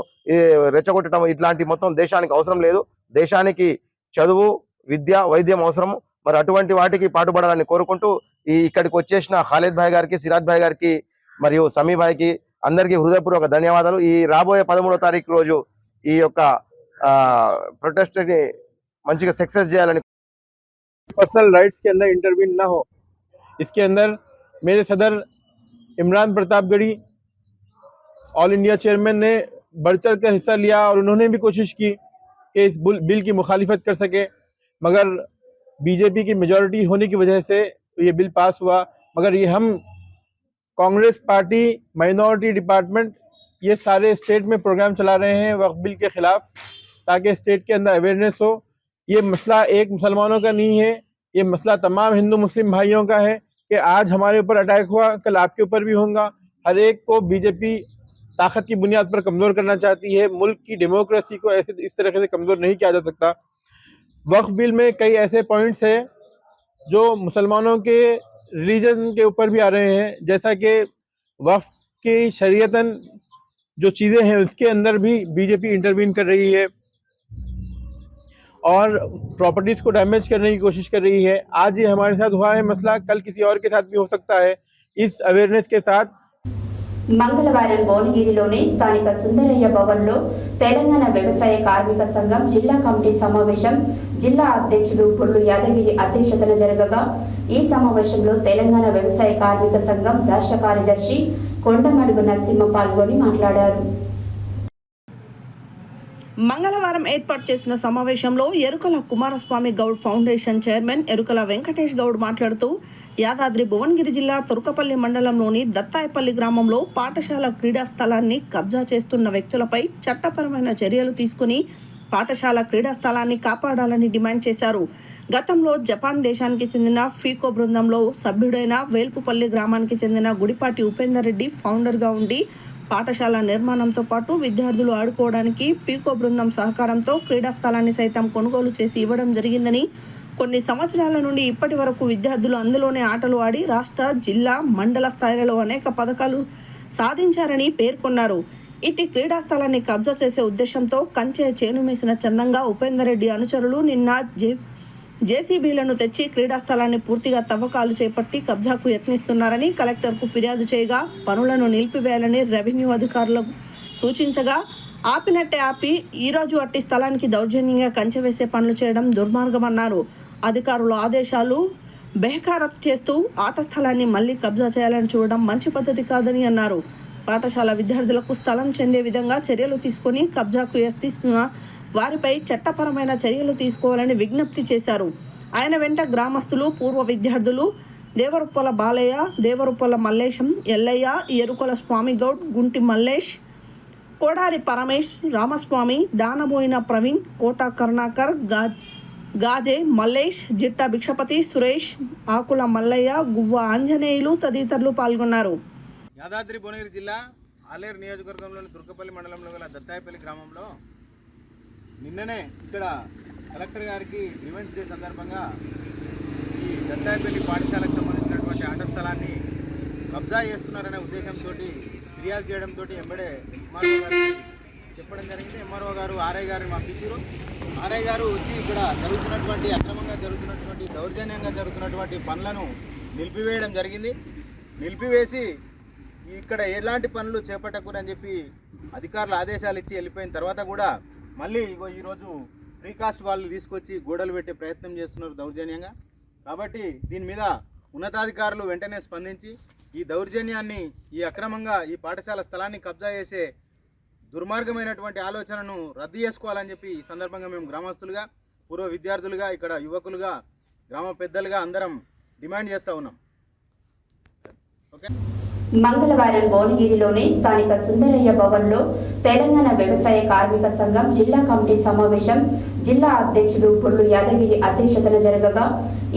రెచ్చగొట్టడం ఇట్లాంటి మొత్తం దేశానికి అవసరం లేదు. దేశానికి చదువు, విద్య, వైద్యం అవసరము. మరి అటువంటి వాటికి పాటుపడాలని కోరుకుంటూ ఇక్కడికి వచ్చేసిన ఖాలిద్ భాయ్ గారికి, సిరాజ్ భాయ్ గారికి మరియు సమీ భాయ్కి అందరికీ హృదయపూర్వక ధన్యవాదాలు. ఈ రాబోయే 13వ తారీఖు రోజు ఈ యొక్క ప్రొటెస్ట్ ని మంచిగా సక్సెస్ చేయాలని. पर्सनल राइट्स के अंदर इंटरवीन ना हो, इसके अंदर मेरे सदर Imran Pratapgarhi all India chairman ने बढ़ चढ़ कर हिस्सा लिया और उन्होंने भी कोशिश की कि इस बिल की मुखालिफत कर सके, मगर बीजेपी की मेजॉरिटी होने की वजह से ये बिल पास हुआ. मगर ये हम कांग्रेस पार्टी माइनॉरिटी डिपार्टमेंट ये सारे स्टेट में प्रोग्राम चला रहे हैं वक्फ बिल के खिलाफ, ताकि स्टेट के अंदर अवेयरनेस हो. ये मसला एक मुसलमानों का नहीं है, ये मसला तमाम हिंदू मुस्लिम भाइयों का है कि आज हमारे ऊपर अटैक हुआ, कल आपके ऊपर भी होगा. हर एक को बीजेपी ताकत की बुनियाद पर कमज़ोर करना चाहती है. मुल्क की डेमोक्रेसी को ऐसे इस तरह से कमज़ोर नहीं किया जा सकता. वक्फ बिल में कई ऐसे पॉइंट्स हैं जो मुसलमानों के रिलीजन के ऊपर भी आ रहे हैं, जैसा कि वक्फ की शरीयतन जो चीज़ें हैं उसके अंदर भी बीजेपी इंटरवीन कर रही है और प्रॉपर्टीज को डैमेज करने की कोशिश कर रही है. आज ये हमारे साथ हुआ है मसला, कल किसी और के साथ भी हो सकता है. इस अवेयरनेस के साथ మంగళవారం భువనగిరిలోని స్థానిక సుందరయ్య భవన్లో తెలంగాణ వ్యవసాయ కార్మిక సంఘం జిల్లా కమిటీ సమావేశం జిల్లా అధ్యక్షుడు పుల్లు యాదగిరి అధ్యక్షతన జరగగా ఈ సమావేశంలో తెలంగాణ వ్యవసాయ కార్మిక సంఘం రాష్ట్ర కార్యదర్శి కొండమడుగు నరసింహ పాల్గొని మాట్లాడారు. మంగళవారం ఏర్పాటు చేసిన సమావేశంలో ఎరుకల కుమారస్వామి గౌడ్ ఫౌండేషన్ చైర్మన్ ఎరుకల వెంకటేష్ గౌడ్ మాట్లాడుతూ యాదాద్రి భువనగిరి జిల్లా తుర్కపల్లి మండలంలోని దత్తాయపల్లి గ్రామంలో పాఠశాల క్రీడా స్థలాన్ని కబ్జా చేస్తున్న వ్యక్తులపై చట్టపరమైన చర్యలు తీసుకుని పాఠశాల క్రీడా స్థలాన్ని కాపాడాలని డిమాండ్ చేశారు. గతంలో జపాన్ దేశానికి చెందిన ఫీకో బృందంలో సభ్యుడైన వేల్పుపల్లి గ్రామానికి చెందిన గుడిపాటి ఉపేందర్ రెడ్డి ఫౌండర్గా ఉండి పాఠశాల నిర్మాణంతో పాటు విద్యార్థులు ఆడుకోవడానికి పీకో బృందం సహకారంతో క్రీడా స్థలాన్ని సైతం కొనుగోలు చేసి ఇవ్వడం జరిగిందని, కొన్ని సంవత్సరాల నుండి ఇప్పటి వరకు విద్యార్థులు అందులోనే ఆటలు ఆడి రాష్ట్ర, జిల్లా, మండల స్థాయిలలో అనేక పథకాలు సాధించారని పేర్కొన్నారు. ఇటు క్రీడా స్థలాన్ని కబ్జా చేసే ఉద్దేశంతో కంచె చేనుమేసిన చందంగా ఉపేందర్ రెడ్డి అనుచరులు నిన్న జేసీబీలను తెచ్చి క్రీడా స్థలాన్ని పూర్తిగా తవ్వకాలు చేపట్టి కబ్జాకు యత్నిస్తున్నారని కలెక్టర్కు ఫిర్యాదు చేయగా పనులను నిలిపివేయాలని రెవెన్యూ అధికారులకు సూచించగా ఆపినట్టే ఆపి ఈరోజు అట్టి స్థలానికి దౌర్జన్యంగా కంచె వేసే పనులు చేయడం దుర్మార్గమన్నారు. అధికారుల ఆదేశాలు బెహకారత్ చేస్తూ ఆట స్థలాన్ని మళ్లీ కబ్జా చేయాలని చూడడం మంచి పద్ధతి కాదని అన్నారు. పాఠశాల విద్యార్థులకు స్థలం చెందే విధంగా చర్యలు తీసుకొని కబ్జాకు యత్నిస్తున్న వారిపై చట్టపరమైన చర్యలు తీసుకోవాలని విజ్ఞప్తి చేశారు. ఆయన వెంట గ్రామస్తులు, పూర్వ విద్యార్థులు దేవరుప్పల బాలయ్య, దేవరుప్పల మల్లేశం, ఎల్లయ్య, ఎరుకల స్వామి గౌడ్, గుంటి మల్లేష్, కోడారి పరమేష్, రామస్వామి, దానబోయిన ప్రవీణ్, కోట కరుణాకర్, గాజే మల్లేష్, జిట్టా భిక్షపతి, సురేష్, ఆకుల మల్లయ్య, గువ్వ ఆంజనేయులు తదితరులు పాల్గొన్నారు. యాదాద్రి భువనగిరి జిల్లా ఆలేరు నియోజకవర్గంలోని తుర్కపల్లి మండలంలో గల దత్తాయపల్లి గ్రామంలో నిన్ననే ఇక్కడ కలెక్టర్ గారికి గ్రీవెన్స్ డే సందర్భంగా ఈ దత్తాయపల్లి పాఠశాలకు సంబంధించినటువంటి ఆట స్థలాన్ని కబ్జా చేస్తున్నారనే ఉద్దేశంతో ఫిర్యాదు చేయడంతో ఎంబడే ఎంఆర్ఓ గారికి చెప్పడం జరిగింది. ఎంఆర్ఓ గారు ఆర్ఐ గారిని పంపించారు. ఆర్ఐ గారు వచ్చి ఇక్కడ జరుగుతున్నటువంటి అక్రమంగా జరుగుతున్నటువంటి దౌర్జన్యంగా జరుగుతున్నటువంటి పనులను నిలిపివేయడం జరిగింది. నిలిపివేసి ఇక్కడ ఎలాంటి పనులు చేపట్టకూడని చెప్పి అధికారులు ఆదేశాలు ఇచ్చి వెళ్ళిపోయిన తర్వాత కూడా మళ్ళీ ఈరోజు ప్రీకాస్ట్ వాళ్ళు తీసుకొచ్చి గోడలు పెట్టే ప్రయత్నం చేస్తున్నారు దౌర్జన్యంగా. కాబట్టి దీని మీద ఉన్నతాధికారులు వెంటనే స్పందించి ఈ దౌర్జన్యాన్ని, ఈ అక్రమంగా ఈ పాఠశాల స్థలాన్ని కబ్జా చేసే దుర్మార్గమైనటువంటి ఆలోచనను రద్దు చేసుకోవాలని చెప్పి ఈ సందర్భంగా మేము గ్రామస్తులుగా, పూర్వ విద్యార్థులుగా, ఇక్కడ యువకులుగా, గ్రామ పెద్దలుగా అందరం డిమాండ్ చేస్తూ ఉన్నాం. ఓకే. మంగళవారం భువనగిరిలోని స్థానిక సుందరయ్య భవన్లో తెలంగాణ వ్యవసాయ కార్మిక సంఘం జిల్లా కమిటీ సమావేశం జిల్లా అధ్యక్షుడు పుల్లు యాదగిరి అధ్యక్షతన జరగగా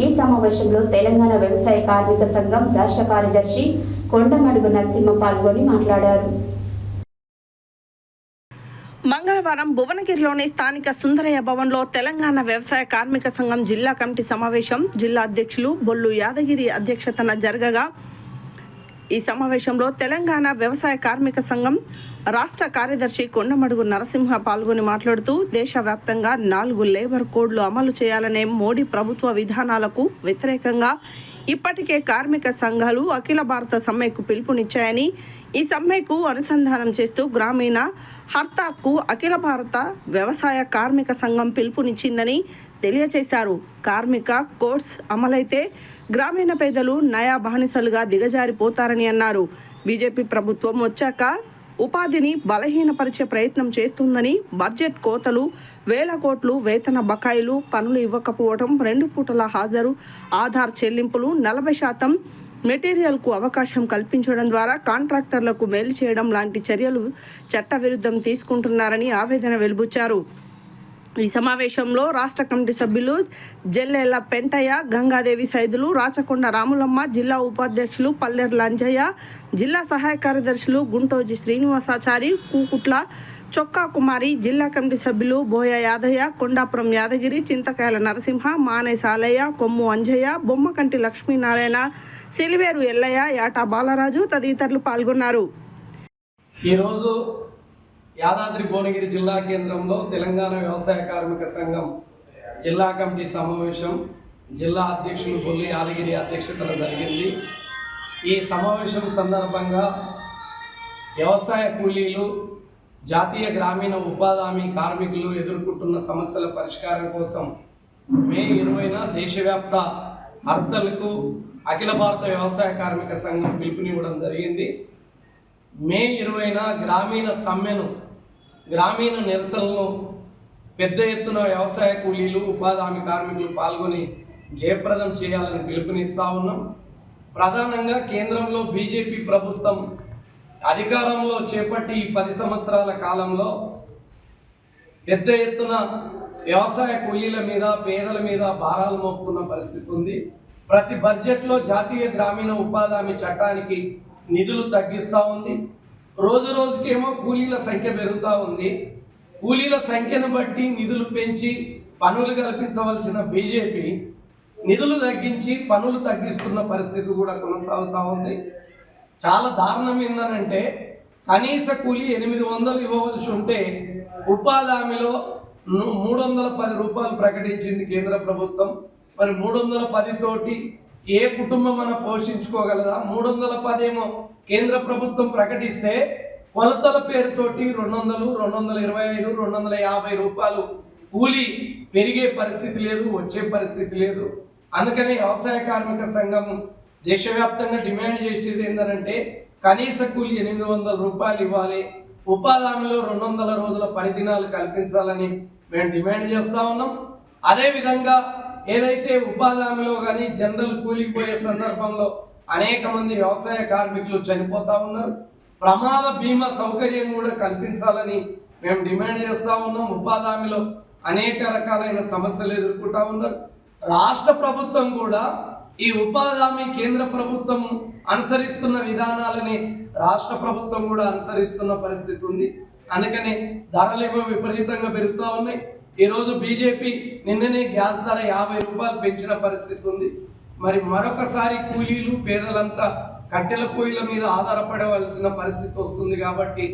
ఈ సమావేశంలో తెలంగాణ వ్యవసాయ కార్మిక సంఘం రాష్ట్ర కార్యదర్శి కొండమడుగు నరసింహ పాల్గొని మాట్లాడారు. మంగళవారం భువనగిరిలోని స్థానిక సుందరయ్య భవన్లో తెలంగాణ వ్యవసాయ కార్మిక సంఘం జిల్లా కమిటీ సమావేశం జిల్లా అధ్యక్షులు బొల్లు యాదగిరి అధ్యక్షతన జరగగా ఈ సమావేశంలో తెలంగాణ వ్యవసాయ కార్మిక సంఘం రాష్ట్ర కార్యదర్శి కొండమడుగు నరసింహ పాల్గొని మాట్లాడుతూ దేశవ్యాప్తంగా 4 లేబర్ కోడ్లు అమలు చేయాలనే మోడీ ప్రభుత్వ విధానాలకు వ్యతిరేకంగా ఇప్పటికే కార్మిక సంఘాలు అఖిల భారత సమ్మెకు పిలుపునిచ్చాయని ఈ సమ్మెకు అనుసంధానం చేస్తూ గ్రామీణ హర్తాకు అఖిల భారత వ్యవసాయ కార్మిక సంఘం పిలుపునిచ్చిందని తెలియజేశారు. కార్మిక కోడ్స్ అమలైతే గ్రామీణ పేదలు నయా బానిసలుగా దిగజారిపోతారని అన్నారు. బీజేపీ ప్రభుత్వం వచ్చాక ఉపాధిని బలహీనపరిచే ప్రయత్నం చేస్తుందని, బడ్జెట్ కోతలు, వేల కోట్లు వేతన బకాయిలు, పనులు ఇవ్వకపోవడం, 2 పూటల హాజరు, ఆధార్ చెల్లింపులు, 40% మెటీరియల్కు అవకాశం కల్పించడం ద్వారా కాంట్రాక్టర్లకు మేలు చేయడం లాంటి చర్యలు చట్టవిరుద్ధం తీసుకుంటున్నారని ఆవేదన వెలిబుచ్చారు. ఈ సమావేశంలో రాష్ట్ర కమిటీ సభ్యులు జల్లెల పెంటయ్య, గంగాదేవి సైదులు, రాచకొండ రాములమ్మ, జిల్లా ఉపాధ్యక్షులు పల్లెర్ లంజయ్య, జిల్లా సహాయ కార్యదర్శులు గుంటోజి శ్రీనివాసాచారి, కూకుట్ల చొక్కా కుమారి, జిల్లా కమిటీ సభ్యులు బోయ యాదయ్య, కొండాపురం యాదగిరి, చింతకాయల నరసింహ, మానే సాలయ్య, కొమ్ము అంజయ్య, బొమ్మకంటి లక్ష్మీనారాయణ, సిలివేరు ఎల్లయ్య, యాటా బాలరాజు తదితరులు పాల్గొన్నారు. ఈరోజు యాదాద్రి భువనగిరి జిల్లా కేంద్రంలో తెలంగాణ వ్యవసాయ కార్మిక సంఘం జిల్లా కమిటీ సమావేశం జిల్లా అధ్యక్షులు బొల్లి యాదగిరి అధ్యక్షతన జరిగింది. ఈ సమావేశం సందర్భంగా వ్యవసాయ కూలీలు, జాతీయ గ్రామీణ ఉపాధి హామీ కార్మికులు ఎదుర్కొంటున్న సమస్యల పరిష్కారం కోసం మే 20న దేశవ్యాప్త హర్తాలకు అఖిల భారత వ్యవసాయ కార్మిక సంఘం పిలుపునివ్వడం జరిగింది. మే 20న గ్రామీణ సమ్మెను, గ్రామీణ నిరసనలను పెద్ద ఎత్తున వ్యవసాయ కూలీలు, ఉపాధి హామీ కార్మికులు పాల్గొని జయప్రదం చేయాలని పిలుపునిస్తా ఉన్నాం. ప్రధానంగా కేంద్రంలో బీజేపీ ప్రభుత్వం అధికారంలో చేపట్టి 10 సంవత్సరాల కాలంలో పెద్ద ఎత్తున వ్యవసాయ కూలీల మీద, పేదల మీద భారాలు మోపుతున్న పరిస్థితి ఉంది. ప్రతి బడ్జెట్లో జాతీయ గ్రామీణ ఉపాధి హామీ చట్టానికి నిధులు తగ్గిస్తూ ఉంది. రోజు రోజుకేమో కూలీల సంఖ్య పెరుగుతూ ఉంది. కూలీల సంఖ్యను బట్టి నిధులు పెంచి పనులు కల్పించవలసిన బీజేపీ నిధులు తగ్గించి పనులు తగ్గిస్తున్న పరిస్థితి కూడా కొనసాగుతూ ఉంది. చాలా దారుణం ఏంటంటే కనీస కూలీ 800 ఇవ్వవలసి ఉంటే ఉపాధి హామీలో 310 రూపాయలు ప్రకటించింది కేంద్ర ప్రభుత్వం. మరి 310 తోటి ఏ కుటుంబం మనం పోషించుకోగలదా? 310 ఏమో కేంద్ర ప్రభుత్వం ప్రకటిస్తే కొలతల పేరుతోటి 200, 225, 250 రూపాయలు కూలీ పెరిగే పరిస్థితి లేదు, వచ్చే పరిస్థితి లేదు. అందుకనే వ్యవసాయ కార్మిక సంఘం దేశవ్యాప్తంగా డిమాండ్ చేసేది ఏంటంటే కనీస కూలీ 800 రూపాయలు ఇవ్వాలి, ఉపాధి హామీలో 200 రోజుల పని దినాలు కల్పించాలని మేము డిమాండ్ చేస్తూ ఉన్నాం. అదేవిధంగా ఏదైతే ఉపాధి హామీలో కానీ జనరల్ కూలీకి పోయే సందర్భంలో అనేక మంది వ్యవసాయ కార్మికులు చనిపోతూ ఉన్నారు. ప్రమాద బీమా సౌకర్యం కూడా కల్పించాలని మేము డిమాండ్ చేస్తూ ఉన్నాం. ఉపాధి హామీలో అనేక రకాలైన సమస్యలు ఎదుర్కొంటూ ఉన్నారు. రాష్ట్ర ప్రభుత్వం కూడా ఈ ఉపాధి హామీ కేంద్ర ప్రభుత్వం అనుసరిస్తున్న విధానాలని రాష్ట్ర ప్రభుత్వం కూడా అనుసరిస్తున్న పరిస్థితి ఉంది. అందుకని ధరలేమో విపరీతంగా పెరుగుతూ ఉన్నాయి. ఈరోజు బీజేపీ నిన్ననే గ్యాస్ ధర 50 రూపాయలు పెంచిన పరిస్థితి ఉంది. మరి మరొకసారి కూలీలు, పేదలంతా కట్టెల పొయ్యిల మీద ఆధారపడవలసిన పరిస్థితి వస్తుంది. కాబట్టి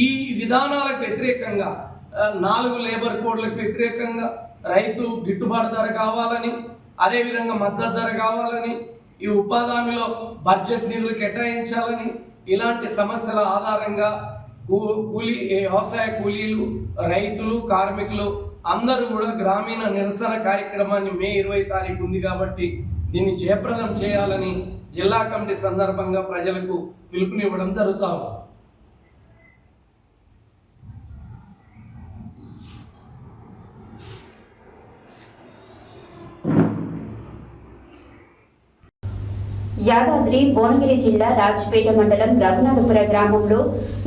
ఈ విధానాలకు వ్యతిరేకంగా 4 లేబర్ కోడ్లకు వ్యతిరేకంగా రైతు గిట్టుబాటు ధర కావాలని, అదేవిధంగా మద్దతు ధర కావాలని, ఈ ఉపాధి హామీలో బడ్జెట్ నిధులు కేటాయించాలని, ఇలాంటి సమస్యల ఆధారంగా వ్యవసాయ కూలీలు, రైతులు, కార్మికులు అందరూ కూడా గ్రామీణ నిరసన కార్యక్రమాన్ని మే 20 తారీఖు ఉంది కాబట్టి దీన్ని జయప్రదం చేయాలని జిల్లా కమిటీ సందర్భంగా ప్రజలకు పిలుపునివ్వడం జరుగుతూ ఉంది. యాదాద్రి భువనగిరి జిల్లా రాజ్పేట మండలం రఘునాథపుర గ్రామంలో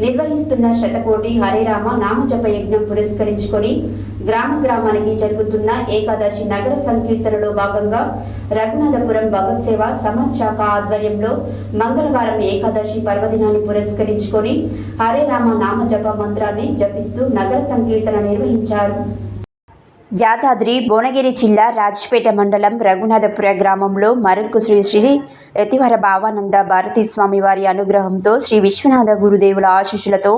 నిర్వహిస్తున్న శతకోటి హరేరామ నామజప యజ్ఞం పురస్కరించుకొని గ్రామానికి జరుగుతున్న ఏకాదశి నగర సంకీర్తనలో భాగంగా రఘునాథపురం భగత్ సేవ సమాజ్ శాఖ ఆధ్వర్యంలో మంగళవారం ఏకాదశి పర్వదినాన్ని పురస్కరించుకొని హరేరామ నామజప మంత్రాన్ని జపిస్తూ నగర సంకీర్తన నిర్వహించారు. యాదాద్రి భువనగిరి జిల్లా రాజ్పేట మండలం రఘునాథపుర గ్రామంలో మరుక్కు శ్రీ శ్రీ యతివర భావానంద భారతీ స్వామి వారి అనుగ్రహంతో శ్రీ విశ్వనాథ గురుదేవుల ఆశీస్సులతో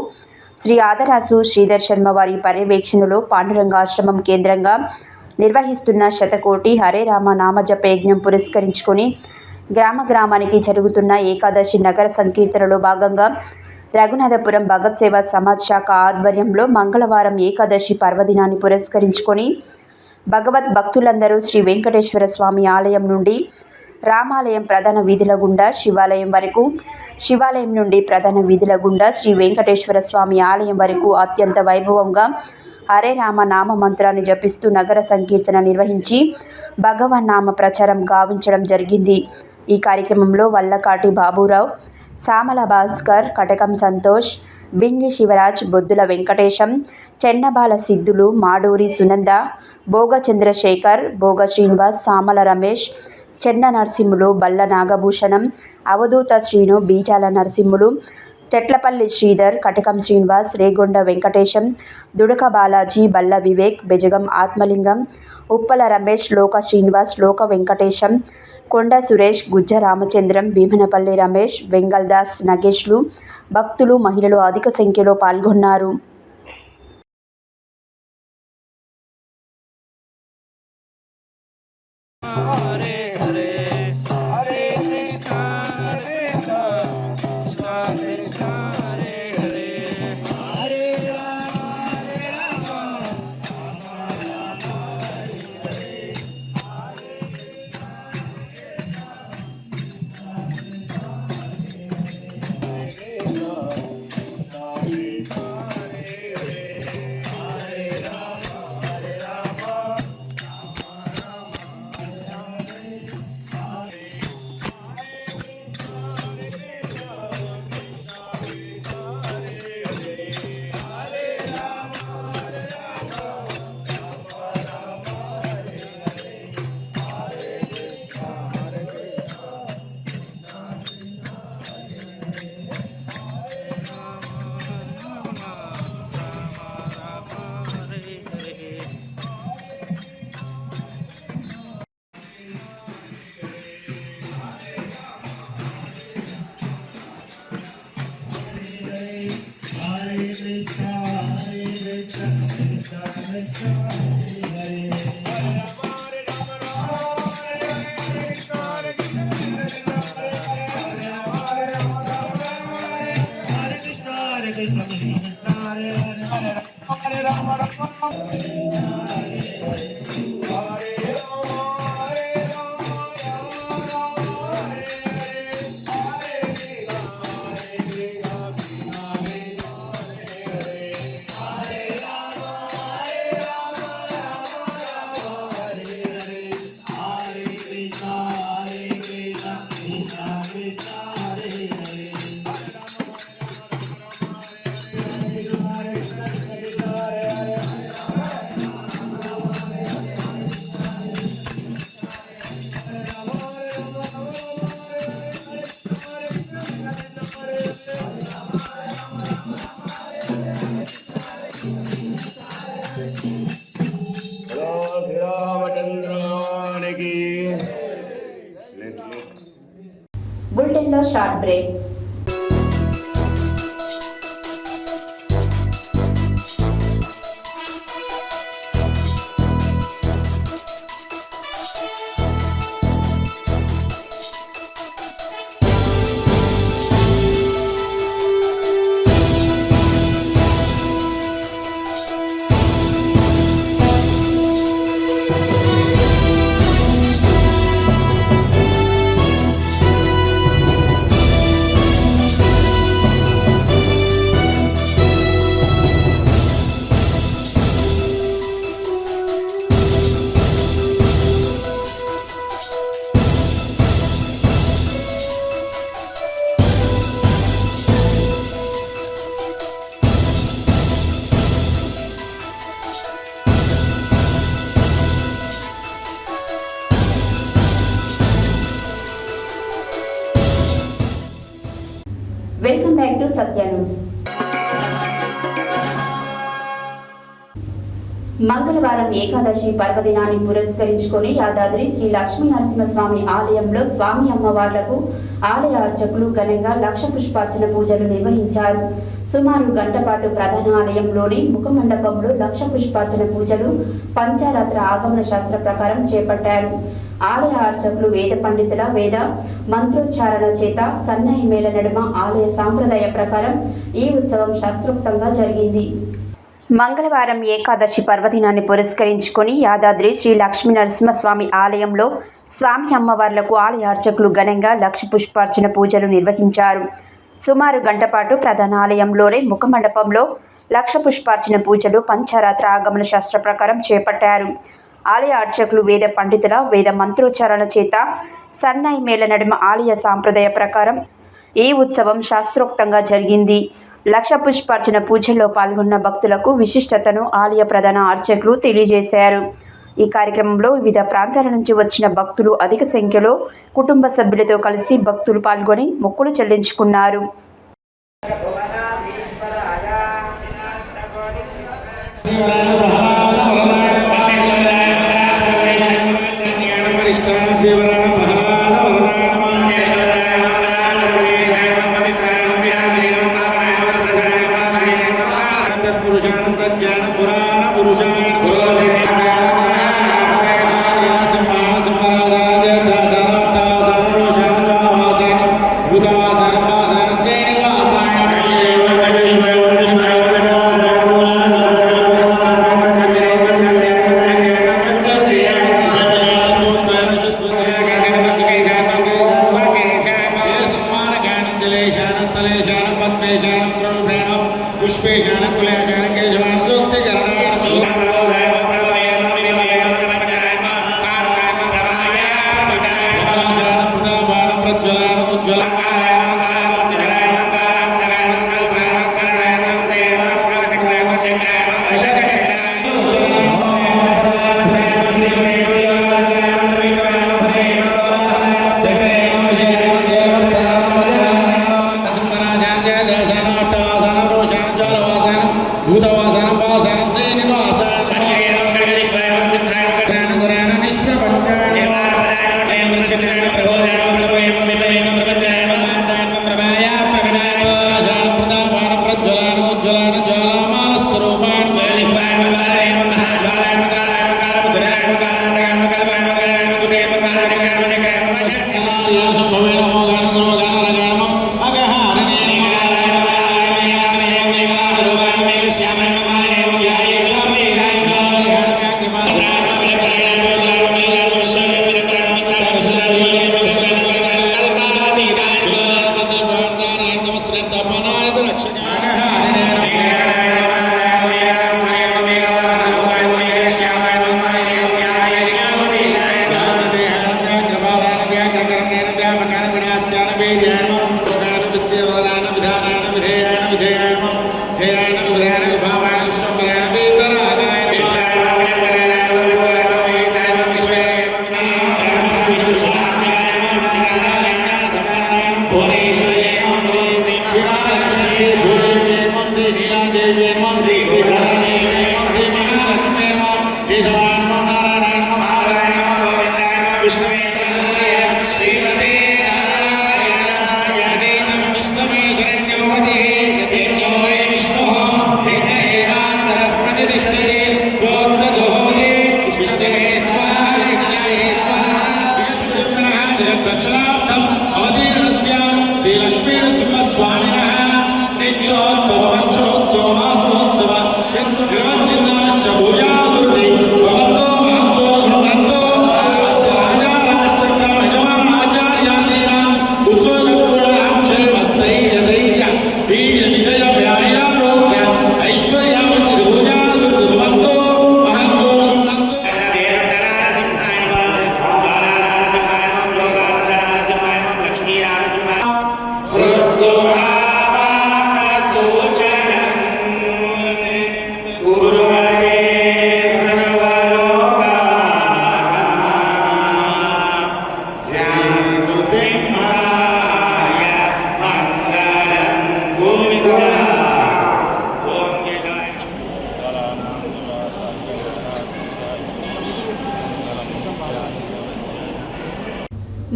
శ్రీ ఆదరాసు శ్రీధర్ శర్మ వారి పర్యవేక్షణలో పాండురంగాశ్రమం కేంద్రంగా నిర్వహిస్తున్న శతకోటి హరే రామ నామజప యజ్ఞం పురస్కరించుకొని గ్రామానికి జరుగుతున్న ఏకాదశి నగర సంకీర్తనలో భాగంగా రఘునాథపురం భగత్ సేవ సమాజ్ శాఖ ఆధ్వర్యంలో మంగళవారం ఏకాదశి పర్వదినాన్ని పురస్కరించుకొని భగవద్ భక్తులందరూ శ్రీ వెంకటేశ్వర స్వామి ఆలయం నుండి రామాలయం ప్రధాన వీధుల గుండా శివాలయం వరకు, శివాలయం నుండి ప్రధాన వీధుల గుండా శ్రీ వెంకటేశ్వర స్వామి ఆలయం వరకు అత్యంత వైభవంగా హరే రామ నామ మంత్రాన్ని జపిస్తూ నగర సంకీర్తన నిర్వహించి భగవన్ నామ ప్రచారం గావించడం జరిగింది. ఈ కార్యక్రమంలో వల్లకాటి బాబురావు, సామల భాస్కర్, కటకం సంతోష్, బింగి శివరాజ్, బొద్దుల వెంకటేశం, చెన్నబాల సిద్ధులు, మాడూరి సునంద, భోగ చంద్రశేఖర్, భోగ శ్రీనివాస్, సామల రమేష్, చెన్న నరసింహులు, బల్ల నాగభూషణం, అవధూత శ్రీను, బీజాల నరసింహులు, చెట్లపల్లి శ్రీధర్, కటకం శ్రీనివాస్, రేగొండ వెంకటేశం, దుడక బాలాజీ, బల్ల వివేక్, బెజగం ఆత్మలింగం, ఉప్పల రమేష్, లోక శ్రీనివాస్, లోక వెంకటేశం, కొండ సురేష్, గుజ్జ రామచంద్రం, భీమనపల్లి రమేష్, వెంగల్దాస్, నగేష్లు, భక్తులు, మహిళలు అధిక సంఖ్యలో పాల్గొన్నారు. బులెటిన్లో short break. To Satya news. మంగళవారం ఏకాదశి పర్వదినాన్ని పురస్కరించుకొని యాదాద్రి శ్రీ లక్ష్మీ నరసింహస్వామి ఆలయంలో స్వామి అమ్మవార్లకు ఆలయ అర్చకులు ఘనంగా లక్ష పుష్పార్చన పూజలు నిర్వహించారు. సుమారు గంట పాటు ప్రధాన ఆలయంలోని ముఖమండపంలో లక్ష పుష్పార్చన పూజలు పంచారాత్ర ఆగమన శాస్త్ర ప్రకారం చేపట్టారు. ఆలయ అర్చకులు వేద పండితుల వేద మంత్రోచ్చారణ చేత సన్నాయి మేళ నడుమ ఆలయ సాంప్రదాయ ప్రకారం ఈ ఉత్సవం శాస్త్రోక్తంగా జరిగింది. మంగళవారం ఏకాదశి పర్వదినాన్ని పురస్కరించుకొని యాదాద్రి శ్రీ లక్ష్మీ నరసింహస్వామి ఆలయంలో స్వామి అమ్మవార్లకు ఆలయ అర్చకులు ఘనంగా లక్ష పుష్పార్చన పూజలు నిర్వహించారు. సుమారు గంట పాటు ప్రధాన ఆలయంలోనే ముఖమండపంలో లక్ష పుష్పార్చన పూజలు పంచారాత్ర ఆగమన శాస్త్ర ప్రకారం చేపట్టారు. ఆలయ అర్చకులు వేద పండితుల వేద మంత్రోచ్చారణ చేత సన్నాయి మేళ నడుమ ఆలయ సాంప్రదాయ ప్రకారం ఈ ఉత్సవం శాస్త్రోక్తంగా జరిగింది. లక్ష పుష్పార్చన పూజల్లో పాల్గొన్న భక్తులకు విశిష్టతను ఆలయ ప్రధాన అర్చకులు తెలియజేశారు. ఈ కార్యక్రమంలో వివిధ ప్రాంతాల నుంచి వచ్చిన భక్తులు అధిక సంఖ్యలో కుటుంబ సభ్యులతో కలిసి భక్తులు పాల్గొని మొక్కులు చెల్లించుకున్నారు.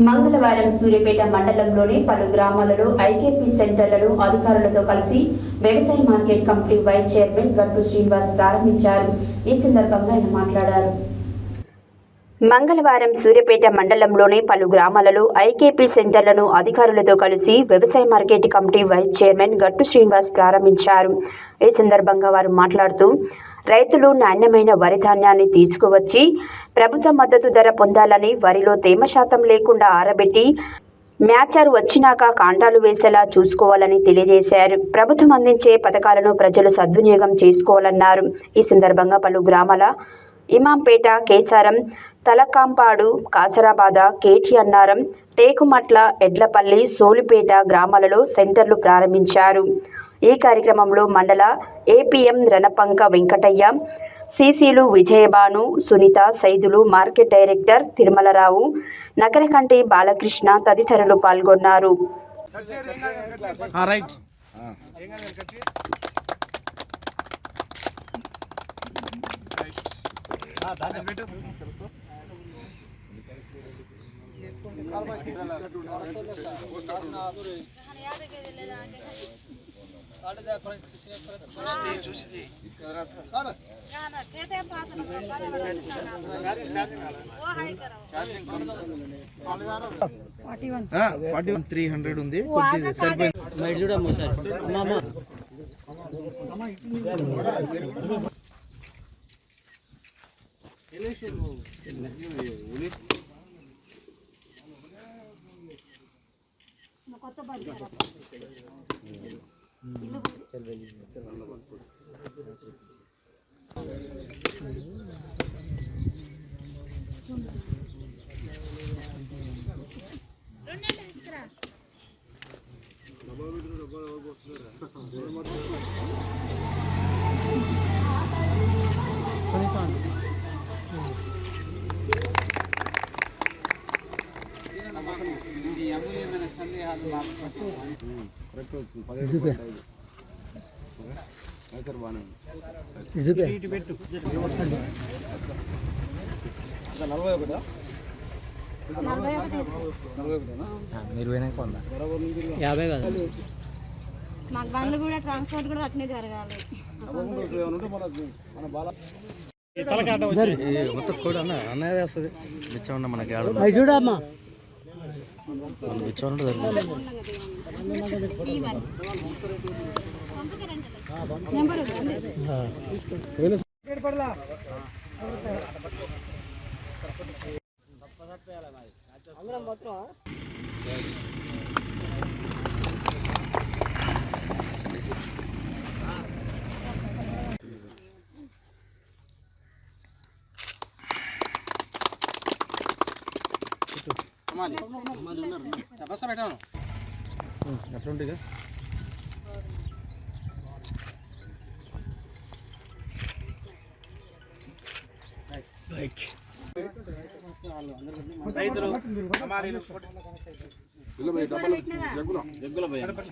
మంగళవారం సూర్యాపేట మండలంలోని పలు గ్రామాలలో ఐకేపీ సెంటర్లను అధికారులతో కలిసి వ్యవసాయ మార్కెట్ కమిటీ వైస్ చైర్మన్ గట్టు శ్రీనివాస్ ప్రారంభించారు. ఈ సందర్భంగా ఆయన మాట్లాడారు. మంగళవారం సూర్యాపేట మండలంలోని పలు గ్రామాలలో ఐకేపీ సెంటర్లను అధికారులతో కలిసి వ్యవసాయ మార్కెట్ కమిటీ వైస్ చైర్మన్ గట్టు శ్రీనివాస్ ప్రారంభించారు. ఈ సందర్భంగా వారు మాట్లాడుతూ రైతులు నాణ్యమైన వరి ధాన్యాన్ని తీసుకువచ్చి ప్రభుత్వ మద్దతు ధర పొందాలని, వరిలో తేమ శాతం లేకుండా ఆరబెట్టి మ్యాచర్ వచ్చినాక కాంటాలు వేసేలా చూసుకోవాలని తెలియజేశారు. ప్రభుత్వం అందించే పథకాలను ప్రజలు సద్వినియోగం చేసుకోవాలన్నారు. ఈ సందర్భంగా పలు గ్రామాల ఇమాంపేట, కేసారం, తలకాంపాడు, కాసరాబాద, కేటి అన్నారం, టేకుమట్ల, ఎడ్లపల్లి, సోలిపేట గ్రామాలలో సెంటర్లు ప్రారంభించారు. ఈ కార్యక్రమంలో మండల ఏపీఎం రణపంక వెంకటయ్య, సిసిలు విజయభాను, సునీత, సైదులు, మార్కెట్ డైరెక్టర్ తిరుమలరావు, నకరకంటి బాలకృష్ణ తదితరులు పాల్గొన్నారు. ఉంది. మాకు బండ్లు కూడా ట్రాన్స్పోర్ట్ కూడా అట్నే జరగాలి. అన్నదే వస్తుంది బిచ్చ మనకి చూడమ్మా అట్లుంటుంది.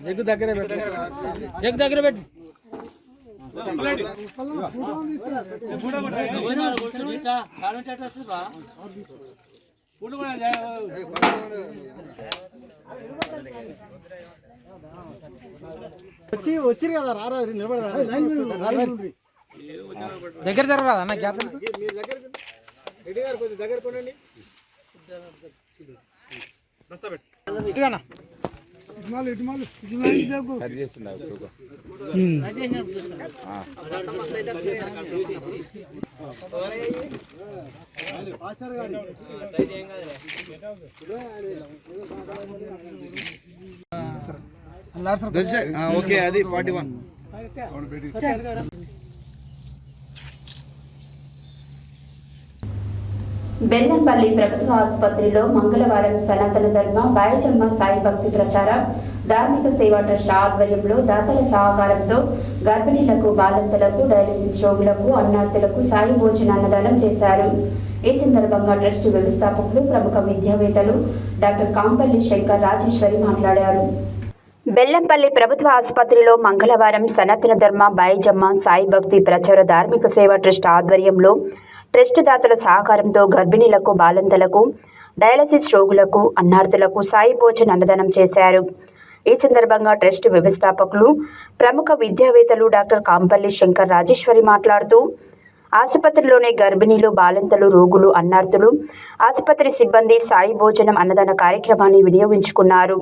జగ్గు దగ్గర పెట్టి వచ్చి కదా రారా దగ్గర జరగరా అన్న గ్యాప్ దగ్గర కొనండి. ఓకే అది 41. బెల్లంపల్లి ప్రభుత్వ ఆసుపత్రిలో మంగళవారం సనాతన ధర్మ బాయజమ్మ సాయి భక్తి ప్రచార ధార్మిక సేవా ట్రస్ట్ ఆధ్వర్యంలో దాతల సహకారంతో గర్భిణీలకు, బాలింతలకు, డయాలసిస్ రోగులకు, అన్నార్థులకు సాయి భోజన అన్నదానం చేశారు. ఈ సందర్భంగా ట్రస్ట్ వ్యవస్థాపకులు, ప్రముఖ విద్యావేత్తలు డాక్టర్ కాంపల్లి శంకర్ రాజేశ్వరి మాట్లాడారు. బెల్లంపల్లి ప్రభుత్వ ఆసుపత్రిలో మంగళవారం సనాతన ధర్మ బాయజమ్మ సాయి భక్తి ప్రచార ధార్మిక సేవా ట్రస్ట్ ఆధ్వర్యంలో ట్రస్ట్ దాతల సహకారంతో గర్భిణీలకు, బాలింతలకు, డయాలసిస్ రోగులకు, అన్నార్థులకు సాయి భోజన్ అన్నదానం చేశారు. ఈ సందర్భంగా ట్రస్ట్ వ్యవస్థాపకులు, ప్రముఖ విద్యావేత్తలు డాక్టర్ కాంపల్లి శంకర్ రాజేశ్వరి మాట్లాడుతూ, ఆసుపత్రిలోనే గర్భిణీలు, బాలింతలు, రోగులు, అన్నార్థులు, ఆసుపత్రి సిబ్బంది సాయి భోజనం అన్నదాన కార్యక్రమాన్ని వినియోగించుకున్నారు.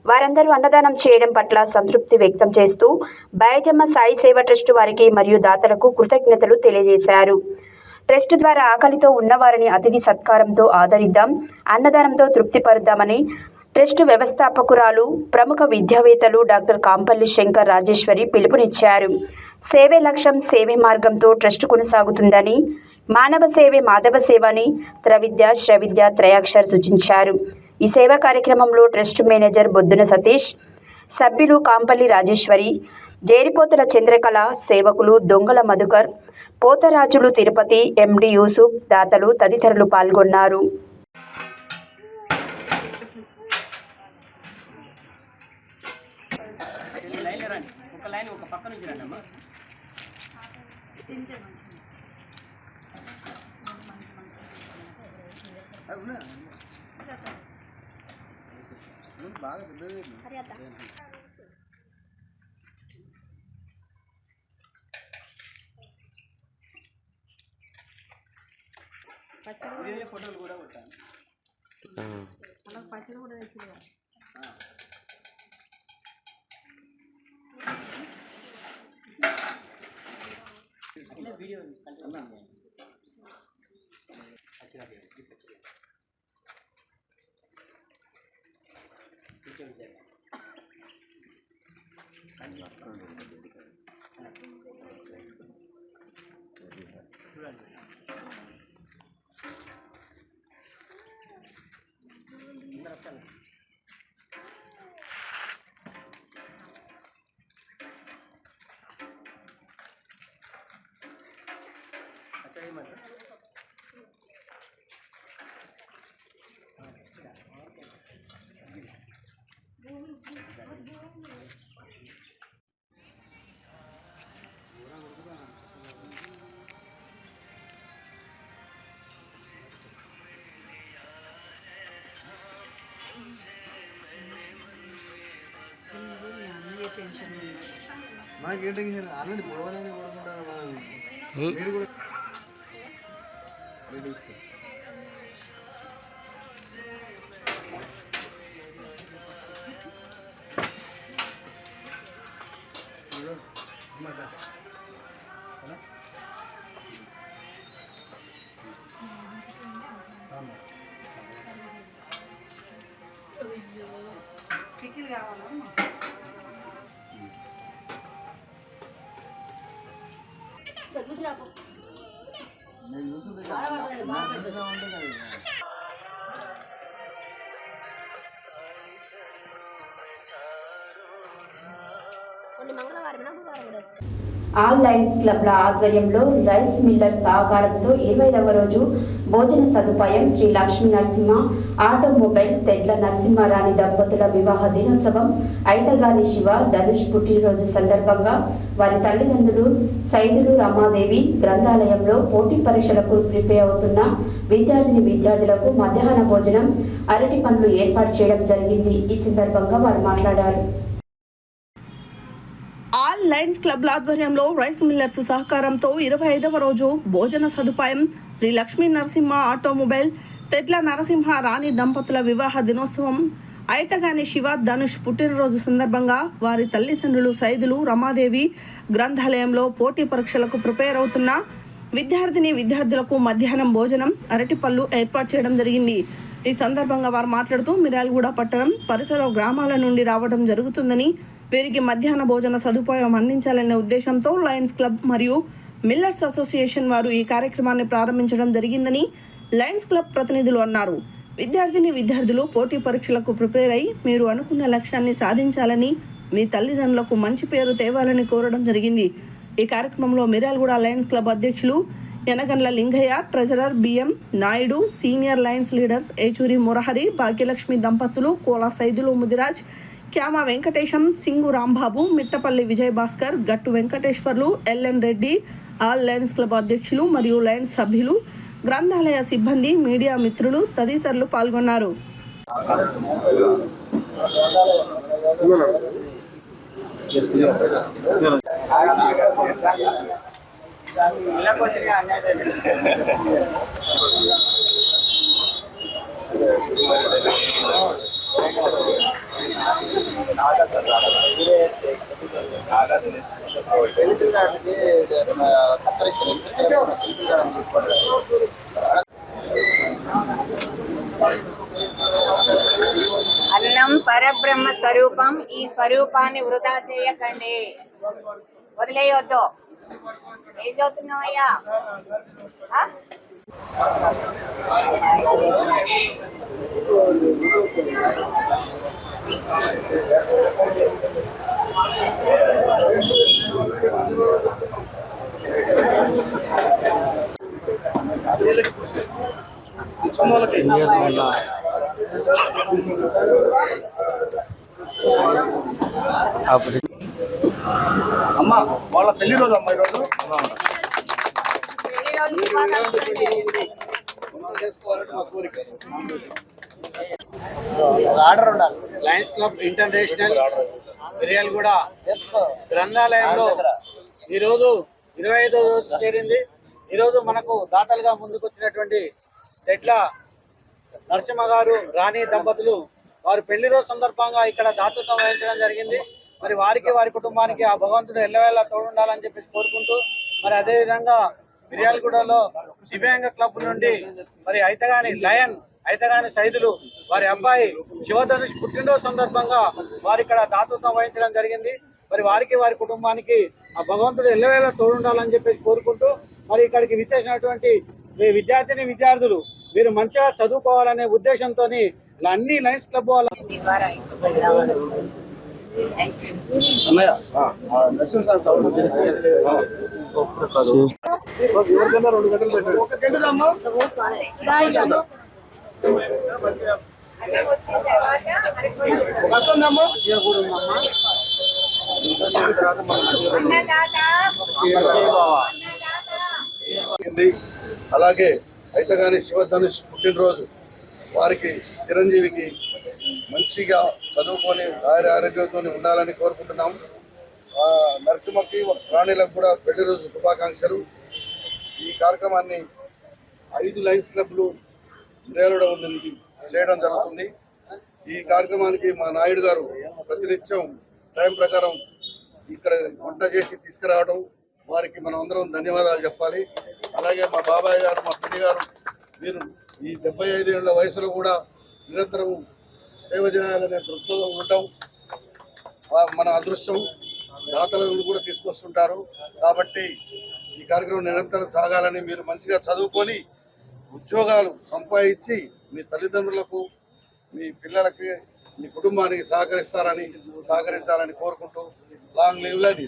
వారందరూ అన్నదానం చేయడం పట్ల సంతృప్తి వ్యక్తం చేస్తూ బైజమ్మ సాయి సేవ ట్రస్ట్ వారికి మరియు దాతలకు కృతజ్ఞతలు తెలియజేశారు. ట్రస్ట్ ద్వారా ఆకలితో ఉన్నవారిని అతిథి సత్కారంతో ఆదరిద్దాం, అన్నదానంతో తృప్తిపరుద్దామని ట్రస్ట్ వ్యవస్థాపకురాలు, ప్రముఖ విద్యావేత్తలు డాక్టర్ కాంపల్లి శంకర్ రాజేశ్వరి పిలుపునిచ్చారు. సేవే లక్ష్యం, సేవే మార్గంతో ట్రస్ట్ కొనసాగుతుందని, మానవ సేవే మాధవ సేవ అని త్రవిద్య, శ్రవిద్య, త్రయాక్షర్ సూచించారు. ఈ సేవా కార్యక్రమంలో ట్రస్ట్ మేనేజర్ బొద్దున సతీష్, సభ్యులు కాంపల్లి రాజేశ్వరి, జేరిపోతుల చంద్రకళ, సేవకులు దొంగల మధుకర్, పోతరాజులు తిరుపతి, ఎండి యూసుఫ్, దాతలు తదితరులు పాల్గొన్నారు. ఫోటోలు కూడా కొట్టాను. పచ్చడి కూడా తెచ్చి వీడియో మనకి టెన్షన్ ఆల్రెడీ పోవాలని కోరుకుంటారు. మీరు కూడా పికిల్ కావాలా? నేను చూస్తుంటే ఆల్ లయన్స్ క్లబ్ల ఆధ్వర్యంలో రైస్ మిల్లర్ సహకారంతో 25వ రోజు భోజన సదుపాయం శ్రీ లక్ష్మీ నరసింహ ఆటోమొబైల్ తెడ్ల నరసింహారాణి దంపతుల వివాహ దినోత్సవం ఐతగాని శివ ధనుష్ పుట్టినరోజు సందర్భంగా వారి తల్లిదండ్రులు సైదులు రమాదేవి గ్రంథాలయంలో పోటీ పరీక్షలకు ప్రిపేర్ అవుతున్న విద్యార్థులకు మధ్యాహ్న భోజనం, అరటి పండ్లు ఏర్పాటు చేయడం జరిగింది. ఈ సందర్భంగా వారు మాట్లాడారు. ఆల్ లయన్స్ క్లబ్ల ఆధ్వర్యంలో రైస్ మిల్లర్స్ సహకారంతో 25వ రోజు భోజన సదుపాయం శ్రీ లక్ష్మీ నరసింహ ఆటోమొబైల్ తెడ్ల నరసింహ రాణి దంపతుల వివాహ దినోత్సవం ఐతగాని శివ ధనుష్ పుట్టినరోజు సందర్భంగా వారి తల్లిదండ్రులు సైదులు రమాదేవి గ్రంథాలయంలో పోటీ పరీక్షలకు ప్రిపేర్ అవుతున్న విద్యార్థులకు మధ్యాహ్నం భోజనం, అరటిపళ్ళు ఏర్పాటు చేయడం జరిగింది. ఈ సందర్భంగా వారు మాట్లాడుతూ మిర్యాలగూడ పట్టణం పరిసర గ్రామాల నుండి రావడం జరుగుతుందని, వీరికి మధ్యాహ్న భోజన సదుపాయం అందించాలనే ఉద్దేశంతో లయన్స్ క్లబ్ మరియు మిల్లర్స్ అసోసియేషన్ వారు ఈ కార్యక్రమాన్ని ప్రారంభించడం జరిగిందని లయన్స్ క్లబ్ ప్రతినిధులు అన్నారు. విద్యార్థులు పోటీ పరీక్షలకు ప్రిపేర్ అయి మీరు అనుకున్న లక్ష్యాన్ని సాధించాలని, మీ తల్లిదండ్రులకు మంచి పేరు తేవాలని కోరడం జరిగింది. ఈ కార్యక్రమంలో మిర్యాలగూడ లయన్స్ క్లబ్ అధ్యక్షులు Yanagandla Lingaiah, treasurer BM Naidu, senior Lions leaders Yechury Murahari, Bhagyalakshmi దంపతులు, Kola Saidulu Mudiraj, Kyama Venkatesham, Singh Rambabu, Mittapalli Vijay Bhaskar, Gattu Venkateswarlu, LN Reddy, all Lions Club అధ్యక్షులు మరియు లయన్స్ సభ్యులు, గ్రంథాలయ సిబ్బంది, మీడియా మిత్రులు తదితరులు పాల్గొన్నారు. అన్నం పరబ్రహ్మ స్వరూపం. ఈ స్వరూపాన్ని వృధా చేయకండి, వదిలేయొద్దు. ఏం చదువుతున్నావయ్యా? అమ్మా వాళ్ళ పెళ్లి రోజు అమ్మా ఈరోజు ఆర్డర్ ఉండాలి. లయన్స్ క్లబ్ ఇంటర్నేషనల్ మిర్యాలగూడ గ్రంథాలయంలో ఈరోజు 25వ రోజు చేరింది. ఈరోజు మనకు దాతలుగా ముందుకు వచ్చినటువంటి తెట్ల నరసింహ గారు, రాణి దంపతులు వారి పెళ్లి రోజు సందర్భంగా ఇక్కడ దాతృత్వం వహించడం జరిగింది. మరి వారికి, వారి కుటుంబానికి ఆ భగవంతుడు ఎల్లవేళ తోడుండాలని చెప్పేసి కోరుకుంటూ, మరి అదేవిధంగా మిర్యాలగూడలో దివ్యాంగ క్లబ్ నుండి మరి అయితగాని సైదులు వారి అబ్బాయి శివధనుష్ పుట్టినరోజు సందర్భంగా వారి ఇక్కడ దాతృత్వం వహించడం జరిగింది. మరి వారికి, వారి కుటుంబానికి ఆ భగవంతుడు ఎల్లవేళ తోడుండాలని చెప్పేసి కోరుకుంటూ, మరి ఇక్కడికి విచ్చేసినటువంటి విద్యార్థులు మీరు మంచిగా చదువుకోవాలనే ఉద్దేశంతో అన్ని లయన్స్ క్లబ్ వాళ్ళ అలాగే అయితగాని శివధనుష్ పుట్టినరోజు వారికి చిరంజీవికి మంచిగా చదువుకొని ఆరోగ్యంతో ఉండాలని కోరుకుంటున్నాం. నరసింహకి ప్రాణులకు కూడా పెళ్లి రోజు శుభాకాంక్షలు. ఈ కార్యక్రమాన్ని 5 లయన్స్ క్లబ్లు మిర్యాలగూడ నుండి చేయడం జరుగుతుంది. ఈ కార్యక్రమానికి మా నాయుడు గారు ప్రతినిత్యం టైం ప్రకారం ఇక్కడ వంట చేసి తీసుకురావడం, వారికి మనం అందరం ధన్యవాదాలు చెప్పాలి. అలాగే మా బాబాయ్ గారు, మా పిన్ని గారు, మీరు ఈ 75 ఏళ్ల వయసులో కూడా నిరంతరం సేవ చేయాలనే దృక్పథం ఉండటం మన అదృష్టం. దాతలను కూడా తీసుకొస్తుంటారు. కాబట్టి ఈ కార్యక్రమం నిరంతరం సాగాలని, మీరు మంచిగా చదువుకొని ఉద్యోగాలు సంపాదించి మీ తల్లిదండ్రులకు, మీ పిల్లలకి, మీ కుటుంబానికి సహకరించాలని కోరుకుంటూ లాంగ్ లివ్ లైఫ్.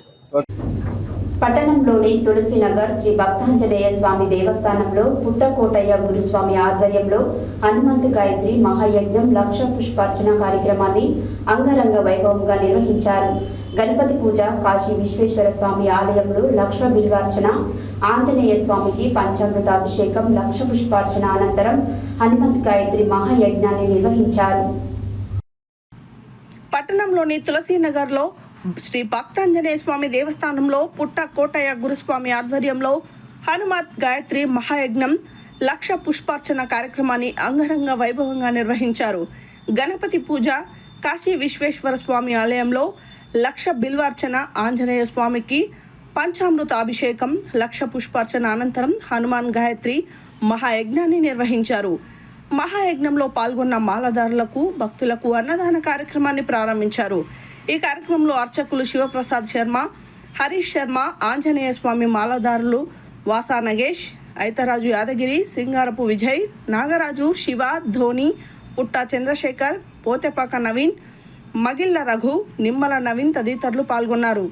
పట్టణంలోని తులసినగర్ శ్రీ భక్తాంజనేయ స్వామి దేవస్థానంలో పుట్టకోటయ్య గురుస్వామి ఆధ్వర్యంలో హనుమంత్ గాయత్రి మహాయజ్ఞం లక్ష పుష్పార్చన కార్యక్రమాన్ని అంగరంగ వైభవంగా నిర్వహించారు. గణపతి పూజ, కాశీ విశ్వేశ్వర స్వామి ఆలయంలో లక్ష బిల్వార్చన, ఆంజనేయ స్వామికి పంచామృతాభిషేకం, లక్ష పుష్పార్చన అనంతరం హనుమంత్ గాయత్రి మహాయజ్ఞాన్ని నిర్వహించారు. పట్టణంలోని తులసీనగర్లో శ్రీ భక్తాంజనేయ స్వామి దేవస్థానంలో పుట్ట కోటయ్య గురుస్వామి ఆధ్వర్యంలో హనుమత్ గాయత్రి మహాయజ్ఞం లక్ష పుష్పార్చన కార్యక్రమాన్ని అంగరంగ వైభవంగా నిర్వహించారు. గణపతి పూజ, కాశీ విశ్వేశ్వర స్వామి ఆలయంలో లక్ష బిల్వార్చన, ఆంజనేయ స్వామికి పంచామృత అభిషేకం, లక్ష పుష్పార్చన అనంతరం హనుమాన్ గాయత్రి మహాయజ్ఞాన్ని నిర్వహించారు. మహాయజ్ఞంలో పాల్గొన్న మాలదారులకు, భక్తులకు అన్నదాన కార్యక్రమాన్ని ప్రారంభించారు. ఈ కార్యక్రమంలో అర్చకులు శివప్రసాద్ శర్మ, హరీష్ శర్మ, ఆంజనేయ స్వామి మాలదారులు వాసా నగేష్, ఐతరాజు యాదగిరి, సింగారపు విజయ్, నాగరాజు, శివ, ధోని, పుట్ట చంద్రశేఖర్, పోతెపాక నవీన్, మగిళ్ళ రఘు, నిమ్మల నవీన్ తదితరులు పాల్గొన్నారు.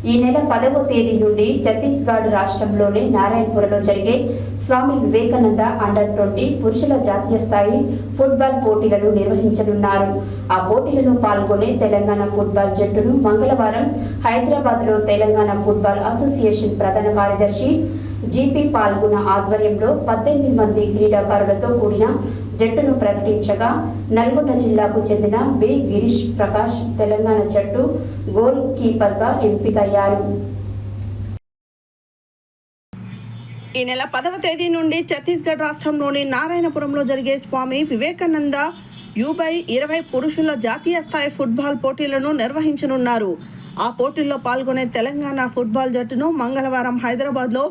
ఈ నెల 10వ తేదీ నుండి ఛత్తీస్గఢ్ రాష్ట్రంలోని నారాయణపురలో జరిగే స్వామి వివేకానంద అండర్-20 పురుషుల జాతీయ స్థాయి ఫుట్బాల్ పోటీలను నిర్వహించనున్నారు. ఆ పోటీలలో పాల్గొనే తెలంగాణ ఫుట్బాల్ జట్టును మంగళవారం హైదరాబాద్లో తెలంగాణ ఫుట్బాల్ అసోసియేషన్ ప్రధాన కార్యదర్శి జీపీ పాల్గొన్న ఆధ్వర్యంలో 18 మంది క్రీడాకారులతో కూడిన జట్టును ప్రకటించగా నల్గొండ జిల్లాకు చెందిన బి గిరీష్ ప్రకాష్ తెలంగాణ జట్టు గోల్ కీపర్గా ఎంపికయ్యారు. ఈ నెల 10వ తేదీ నుండి ఛత్తీస్గఢ్ రాష్ట్రంలోని నారాయణపురంలో జరిగే స్వామి వివేకానంద U20 పురుషుల జాతీయ స్థాయి ఫుట్బాల్ పోటీలను నిర్వహించనున్నారు. ఆ పోటీల్లో పాల్గొనే తెలంగాణ ఫుట్బాల్ జట్టును మంగళవారం హైదరాబాద్లో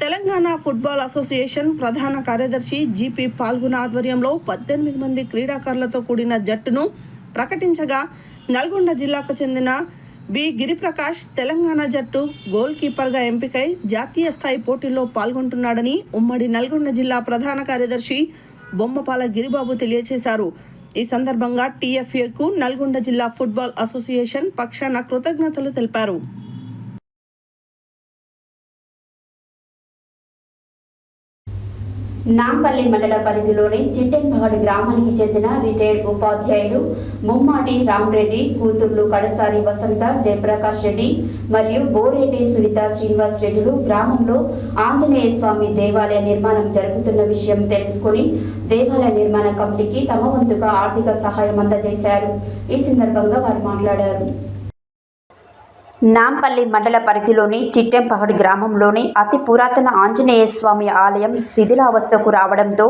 తెలంగాణ ఫుట్బాల్ అసోసియేషన్ ప్రధాన కార్యదర్శి జీపీ పాల్గొన్న ఆధ్వర్యంలో 18 మంది క్రీడాకారులతో కూడిన జట్టును ప్రకటించగా నల్గొండ జిల్లాకు చెందిన బి గిరిప్రకాష్ తెలంగాణ జట్టు గోల్ కీపర్గా ఎంపికై జాతీయ స్థాయి పోటీల్లో పాల్గొంటున్నాడని ఉమ్మడి నల్గొండ జిల్లా ప్రధాన కార్యదర్శి బొమ్మపాల గిరిబాబు తెలియజేశారు. ఈ సందర్భంగా TFAకు నల్గొండ జిల్లా ఫుట్బాల్ అసోసియేషన్ పక్షాన కృతజ్ఞతలు తెలిపారు. నాంపల్లి మండల పరిధిలోని చిట్టెంపగడి గ్రామానికి చెందిన రిటైర్డ్ ఉపాధ్యాయులు ముమ్మాటి రామరెడ్డి కూతుర్లు కడసారి వసంత జయప్రకాష్ రెడ్డి మరియు బోరెడ్డి సునీత శ్రీనివాస్ రెడ్డిలు గ్రామంలో ఆంజనేయ స్వామి దేవాలయ నిర్మాణం జరుగుతున్న విషయం తెలుసుకుని దేవాలయ నిర్మాణ కమిటీకి తమ వంతుగా ఆర్థిక సహాయం అందజేశారు. ఈ సందర్భంగా వారు మాట్లాడారు. నాంపల్లి మండల పరిధిలోని చిట్టెంపగడి గ్రామంలోని అతి పురాతన ఆంజనేయ స్వామి ఆలయం శిథిలావస్థకు రావడంతో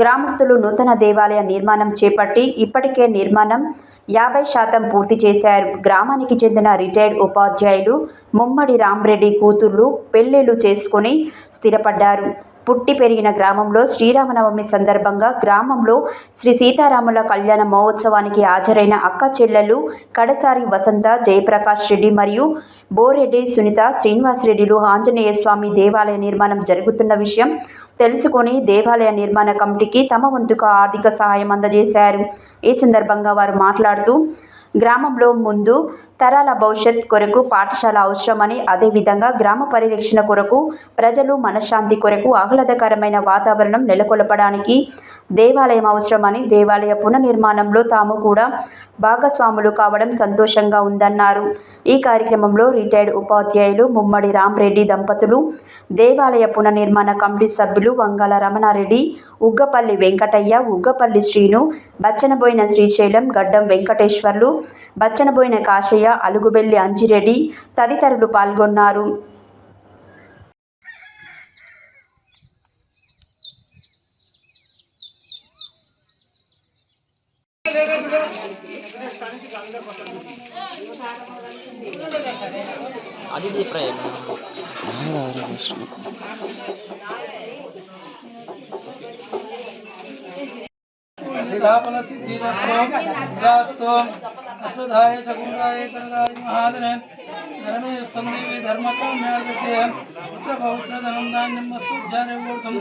గ్రామస్తులు నూతన దేవాలయ నిర్మాణం చేపట్టి ఇప్పటికే నిర్మాణం 50% పూర్తి చేశారు. గ్రామానికి చెందిన రిటైర్డ్ ఉపాధ్యాయులు ముమ్మడి రామరెడ్డి కూతుర్లు పెళ్లిళ్లు చేసుకుని స్థిరపడ్డారు. పుట్టి పెరిగిన గ్రామంలో శ్రీరామనవమి సందర్భంగా గ్రామంలో శ్రీ సీతారాముల కళ్యాణ మహోత్సవానికి హాజరైన అక్క చెల్లెలు కడసారి వసంత జయప్రకాష్ రెడ్డి మరియు బోరెడ్డి సునీత శ్రీనివాస్ రెడ్డిలు ఆంజనేయ స్వామి దేవాలయ నిర్మాణం జరుగుతున్న విషయం తెలుసుకొని దేవాలయ నిర్మాణ కమిటీకి తమ వంతుగా ఆర్థిక సహాయం అందజేశారు. ఈ సందర్భంగా వారు మాట్లాడుతూ గ్రామంలో ముందు తరాల భవిష్యత్ కొరకు పాఠశాల అవసరమని, అదేవిధంగా గ్రామ పరిరక్షణ కొరకు ప్రజలు మనశ్శాంతి కొరకు ఆహ్లాదకరమైన వాతావరణం నెలకొల్పడానికి దేవాలయం అవసరమని, దేవాలయ పునర్నిర్మాణంలో తాము కూడా భాగస్వాములు కావడం సంతోషంగా ఉందన్నారు. ఈ కార్యక్రమంలో రిటైర్డ్ ఉపాధ్యాయులు ముమ్మడి రామరెడ్డి దంపతులు, దేవాలయ పునర్నిర్మాణ కమిటీ సభ్యులు వంగాల రమణారెడ్డి, ఉగ్గపల్లి వెంకటయ్య, ఉగ్గపల్లి శ్రీను, బచ్చనబోయిన శ్రీశైలం, గడ్డం వెంకటేశ్వర్లు, బచ్చనబోయిన కాశయ్య, అలుగుబెల్లి అంజిరెడ్డి తదితరులు పాల్గొన్నారు. अश्वधाय चकुंडाय तनदाय महादने धर्मे स्तंदेवी धर्मकाम्यार्थे पुत्रपौत्र धनं धान्यं वस्तु ज्ञानवोर्धं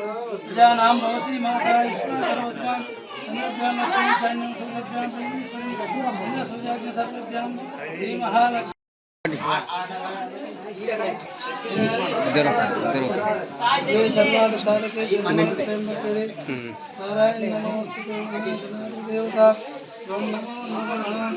प्रजानां भवति माता ईश्वरकरोत्मा चन्द्रज्ञान लक्ष्मी सैन्यं सूर्यज्ञान ब्रह्मेश्वरी चन्द्र सूर्याग्नि सर्वभ्यां श्री महालक्ष्मी ये सर्वादशालके नारायण नमोस्तुते देवता ओम नमो नमः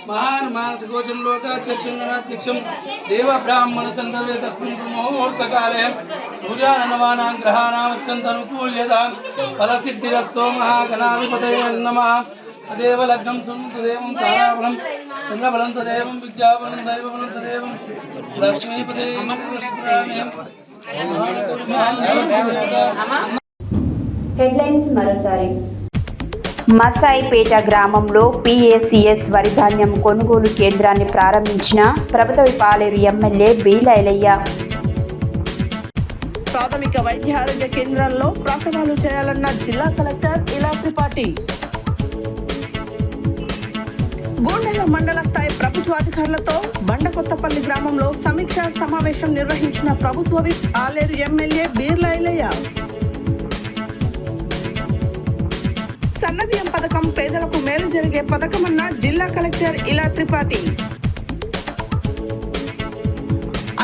महान मास गोचन लोकाध्यक्षम देव ब्राह्मण संधवे तस्मिन् मुहूर्त काले सूर्यानवानां ग्रहाणां अत्यंत अनुकूल्यता फलसिद्धिरस्तो महागणाधिपतये नमः तदेव लग्नं सुदेवं ताराबलं चन्द्रबलं तदेवं विद्याबलं दैवबलं तदेवं लक्ष्मीपदे హెడ్లైన్స్ మరోసారి. మసాయిపేట గ్రామంలో పిఏసిఎస్ వరిధాన్యం కొనుగోలు కేంద్రాన్ని ప్రారంభించిన ప్రభుత్వపాలేరు ఎమ్మెల్యే బీలా ఐలయ్య. ప్రాథమిక వైద్య ఆరోగ్య కేంద్రాల్లో ప్రసవాలు చేయాలన్న జిల్లా కలెక్టర్ ఇలా త్రిపాఠి. గూండాల మండల స్థాయి ప్రభుత్వ అధికారులతో బండకొత్తపల్లి గ్రామంలో సమీక్షా సమావేశం నిర్వహించిన ప్రభుత్వ విప్ ఆలేరు ఎమ్మెల్యే బీర్లా ఐలయ్య. సన్నబియ్యం పథకం పేదలకు మేలు జరిగే పథకమన్న జిల్లా కలెక్టర్ ఇలా త్రిపాఠి.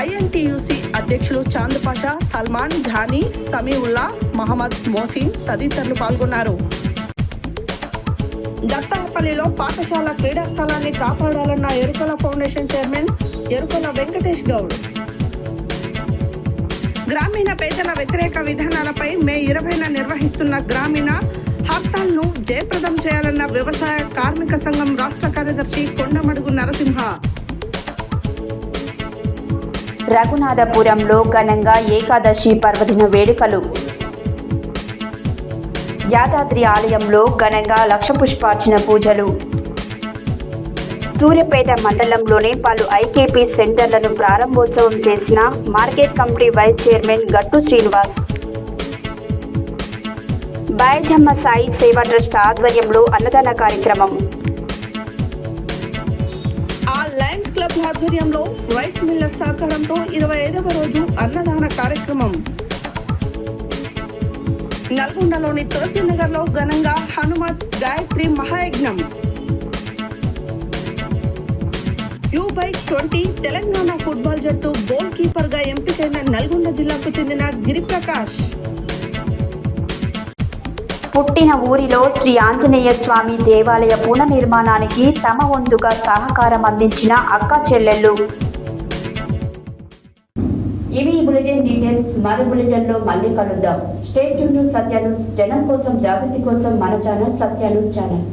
ఐఎన్టీయూసీ అధ్యక్షులు చాంద్ పాషా, సల్మాన్, ఝానీ, సమీవుల్లా, మహమ్మద్ మోసిన్ తదితరులు పాల్గొన్నారు. దత్తాపల్లిలో పాఠశాల క్రీడా స్థలాన్ని కాపాడాలన్న ఎరుకల ఫౌండేషన్ చైర్మన్ ఎరుకల వెంకటేష్ గౌడ్. గ్రామీణ పేదల వ్యతిరేక విధానాలపై మే 20న నిర్వహిస్తున్న గ్రామీణ హర్తాల్ను జయప్రదం చేయాలన్న వ్యవసాయ కార్మిక సంఘం రాష్ట్ర కార్యదర్శి కొండమడుగు నరసింహ. రఘునాథపురంలో ఘనంగా ఏకాదశి పర్వదిన వేడుకలు. యాదాద్రి ఆలయంలో ఘనంగా లక్ష పుష్పార్చన పూజలు. సూర్యాపేట మండలంలోని పలు ఐకేపీ సెంటర్లను ప్రారంభోత్సవం చేసిన మార్కెట్ కమిటీ వైస్ చైర్మన్ గట్టు శ్రీనివాస్. బైజమ్మ సాయి సేవా ట్రస్ట్ ఆధ్వర్యంలో అన్నదాన కార్యక్రమం. లయన్స్ క్లబ్ ఆధ్వర్యంలో రైస్ మిల్లర్ సహకారంతో 25వ రోజు అన్నదాన కార్యక్రమం. నల్గొండలోని తులసినగర్లో ఘనంగా హనుమత్ గాయత్రి మహాయజ్ఞం. U/20 తెలంగాణ ఫుట్బాల్ జట్టు గోల్ కీపర్ గా ఎంపికైన నల్గొండ జిల్లాకు చెందిన గిరిప్రకాష్. పుట్టిన ఊరిలో శ్రీ ఆంజనేయ స్వామి దేవాలయ పునర్నిర్మాణానికి తమ వంతుగా సహకారం అందించిన అక్క చెల్లెళ్ళు. ఇవి ఈ బులెటిన్ డీటెయిల్స్. మరో బులెటిన్లో మళ్ళీ కలుద్దాం. Stay tune to Satya news. జనం కోసం, జాగృతి కోసం మన ఛానల్ సత్య న్యూస్ ఛానల్.